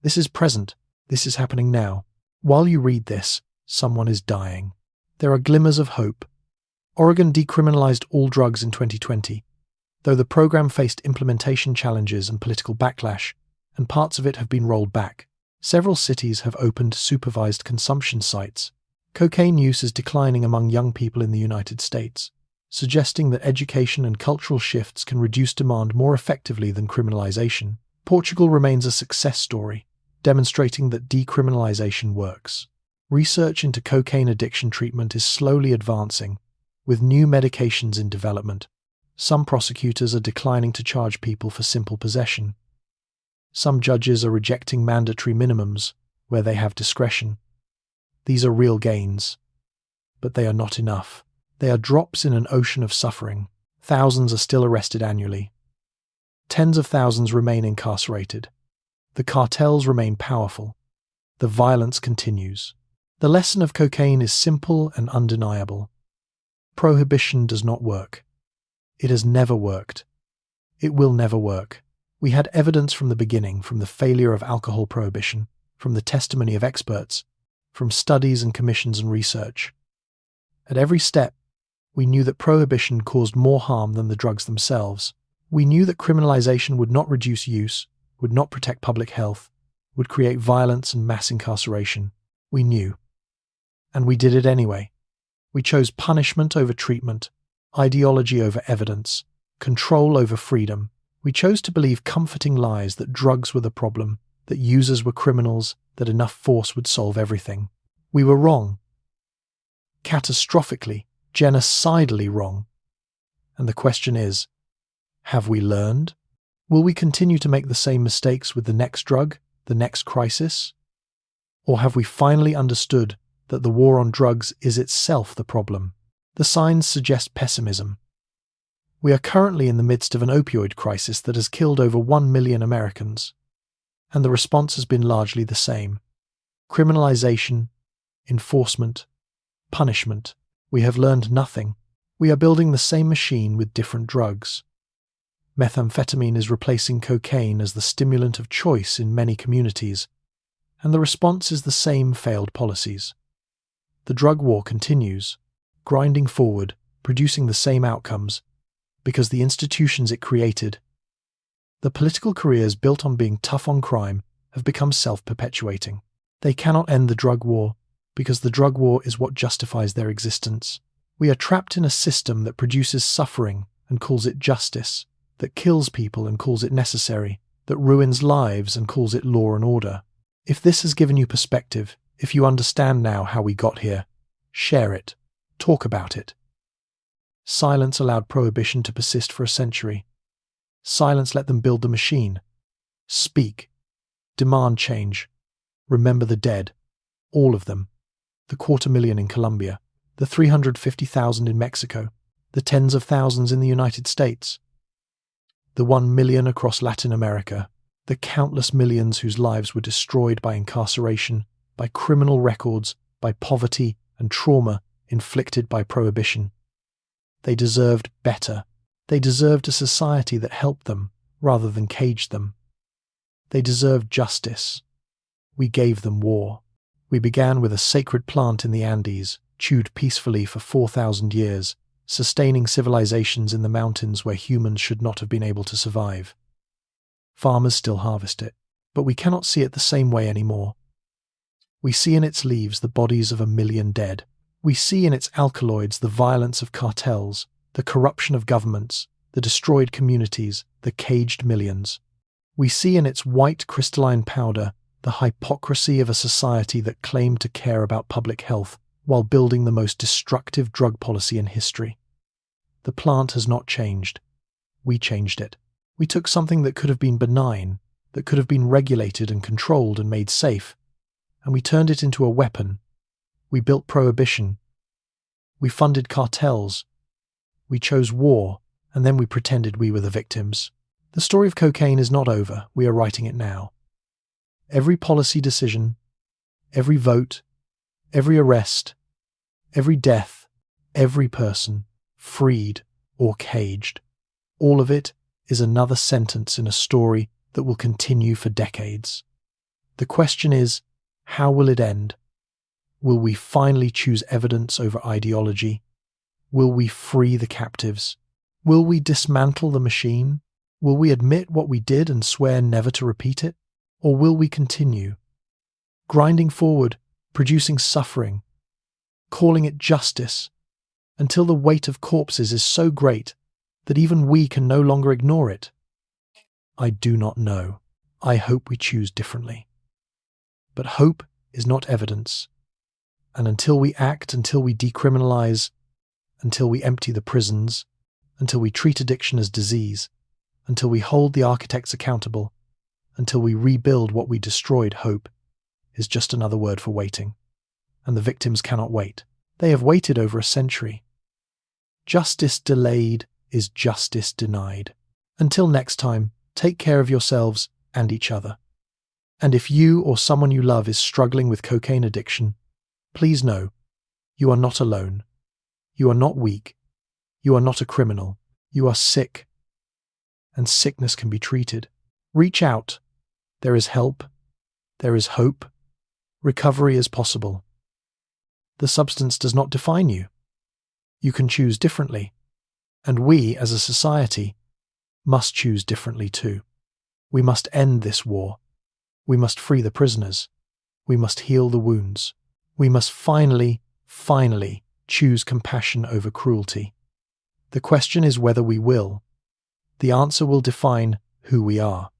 This is present. This is happening now. While you read this, someone is dying. There are glimmers of hope. Oregon decriminalized all drugs in 2020, though the program faced implementation challenges and political backlash, and parts of it have been rolled back. Several cities have opened supervised consumption sites. Cocaine use is declining among young people in the United States, suggesting that education and cultural shifts can reduce demand more effectively than criminalization. Portugal remains a success story, demonstrating that decriminalization works. Research into cocaine addiction treatment is slowly advancing, with new medications in development. Some prosecutors are declining to charge people for simple possession. Some judges are rejecting mandatory minimums where they have discretion. These are real gains, but they are not enough. They are drops in an ocean of suffering. Thousands are still arrested annually. Tens of thousands remain incarcerated. The cartels remain powerful. The violence continues. The lesson of cocaine is simple and undeniable. Prohibition does not work. It has never worked. It will never work. We had evidence from the beginning, from the failure of alcohol prohibition, from the testimony of experts, from studies and commissions and research. At every step, we knew that prohibition caused more harm than the drugs themselves. We knew that criminalization would not reduce use, would not protect public health, would create violence and mass incarceration. We knew. And we did it anyway. We chose punishment over treatment, ideology over evidence, control over freedom. We chose to believe comforting lies that drugs were the problem, that users were criminals, that enough force would solve everything. We were wrong. Catastrophically, genocidally wrong. And the question is, have we learned? Will we continue to make the same mistakes with the next drug, the next crisis? Or have we finally understood that the war on drugs is itself the problem? The signs suggest pessimism. We are currently in the midst of an opioid crisis that has killed over 1 million Americans, and the response has been largely the same. Criminalization, enforcement, punishment. We have learned nothing. We are building the same machine with different drugs. Methamphetamine is replacing cocaine as the stimulant of choice in many communities, and the response is the same failed policies. The drug war continues, grinding forward, producing the same outcomes, because the institutions it created, the political careers built on being tough on crime, have become self-perpetuating. They cannot end the drug war, because the drug war is what justifies their existence. We are trapped in a system that produces suffering and calls it justice, that kills people and calls it necessary, that ruins lives and calls it law and order. If this has given you perspective, if you understand now how we got here, share it, talk about it. Silence allowed prohibition to persist for a century. Silence let them build the machine. Speak. Demand change. Remember the dead. All of them. The 250,000 in Colombia. The 350,000 in Mexico. The tens of thousands in the United States. The 1 million across Latin America. The countless millions whose lives were destroyed by incarceration, by criminal records, by poverty and trauma inflicted by prohibition. They deserved better. They deserved a society that helped them rather than caged them. They deserved justice. We gave them war. We began with a sacred plant in the Andes, chewed peacefully for 4,000 years, sustaining civilizations in the mountains where humans should not have been able to survive. Farmers still harvest it, but we cannot see it the same way anymore. We see in its leaves the bodies of 1 million dead. We see in its alkaloids the violence of cartels, the corruption of governments, the destroyed communities, the caged millions. We see in its white crystalline powder the hypocrisy of a society that claimed to care about public health while building the most destructive drug policy in history. The plant has not changed. We changed it. We took something that could have been benign, that could have been regulated and controlled and made safe, and we turned it into a weapon. We built prohibition. We funded cartels. We chose war, and then we pretended we were the victims. The story of cocaine is not over. We are writing it now. Every policy decision, every vote, every arrest, every death, every person, freed or caged, all of it is another sentence in a story that will continue for decades. The question is, how will it end? Will we finally choose evidence over ideology? Will we free the captives? Will we dismantle the machine? Will we admit what we did and swear never to repeat it? Or will we continue, grinding forward, producing suffering, calling it justice, until the weight of corpses is so great that even we can no longer ignore it? I do not know. I hope we choose differently. But hope is not evidence. And until we act, until we decriminalize, until we empty the prisons, until we treat addiction as disease, until we hold the architects accountable, until we rebuild what we destroyed, hope is just another word for waiting. And the victims cannot wait. They have waited over a century. Justice delayed is justice denied. Until next time, take care of yourselves and each other. And if you or someone you love is struggling with cocaine addiction, please know you are not alone. You are not weak. You are not a criminal. You are sick. And sickness can be treated. Reach out. There is help. There is hope. Recovery is possible. The substance does not define you. You can choose differently. And we, as a society, must choose differently too. We must end this war. We must free the prisoners. We must heal the wounds. We must finally choose compassion over cruelty. The question is whether we will. The answer will define who we are.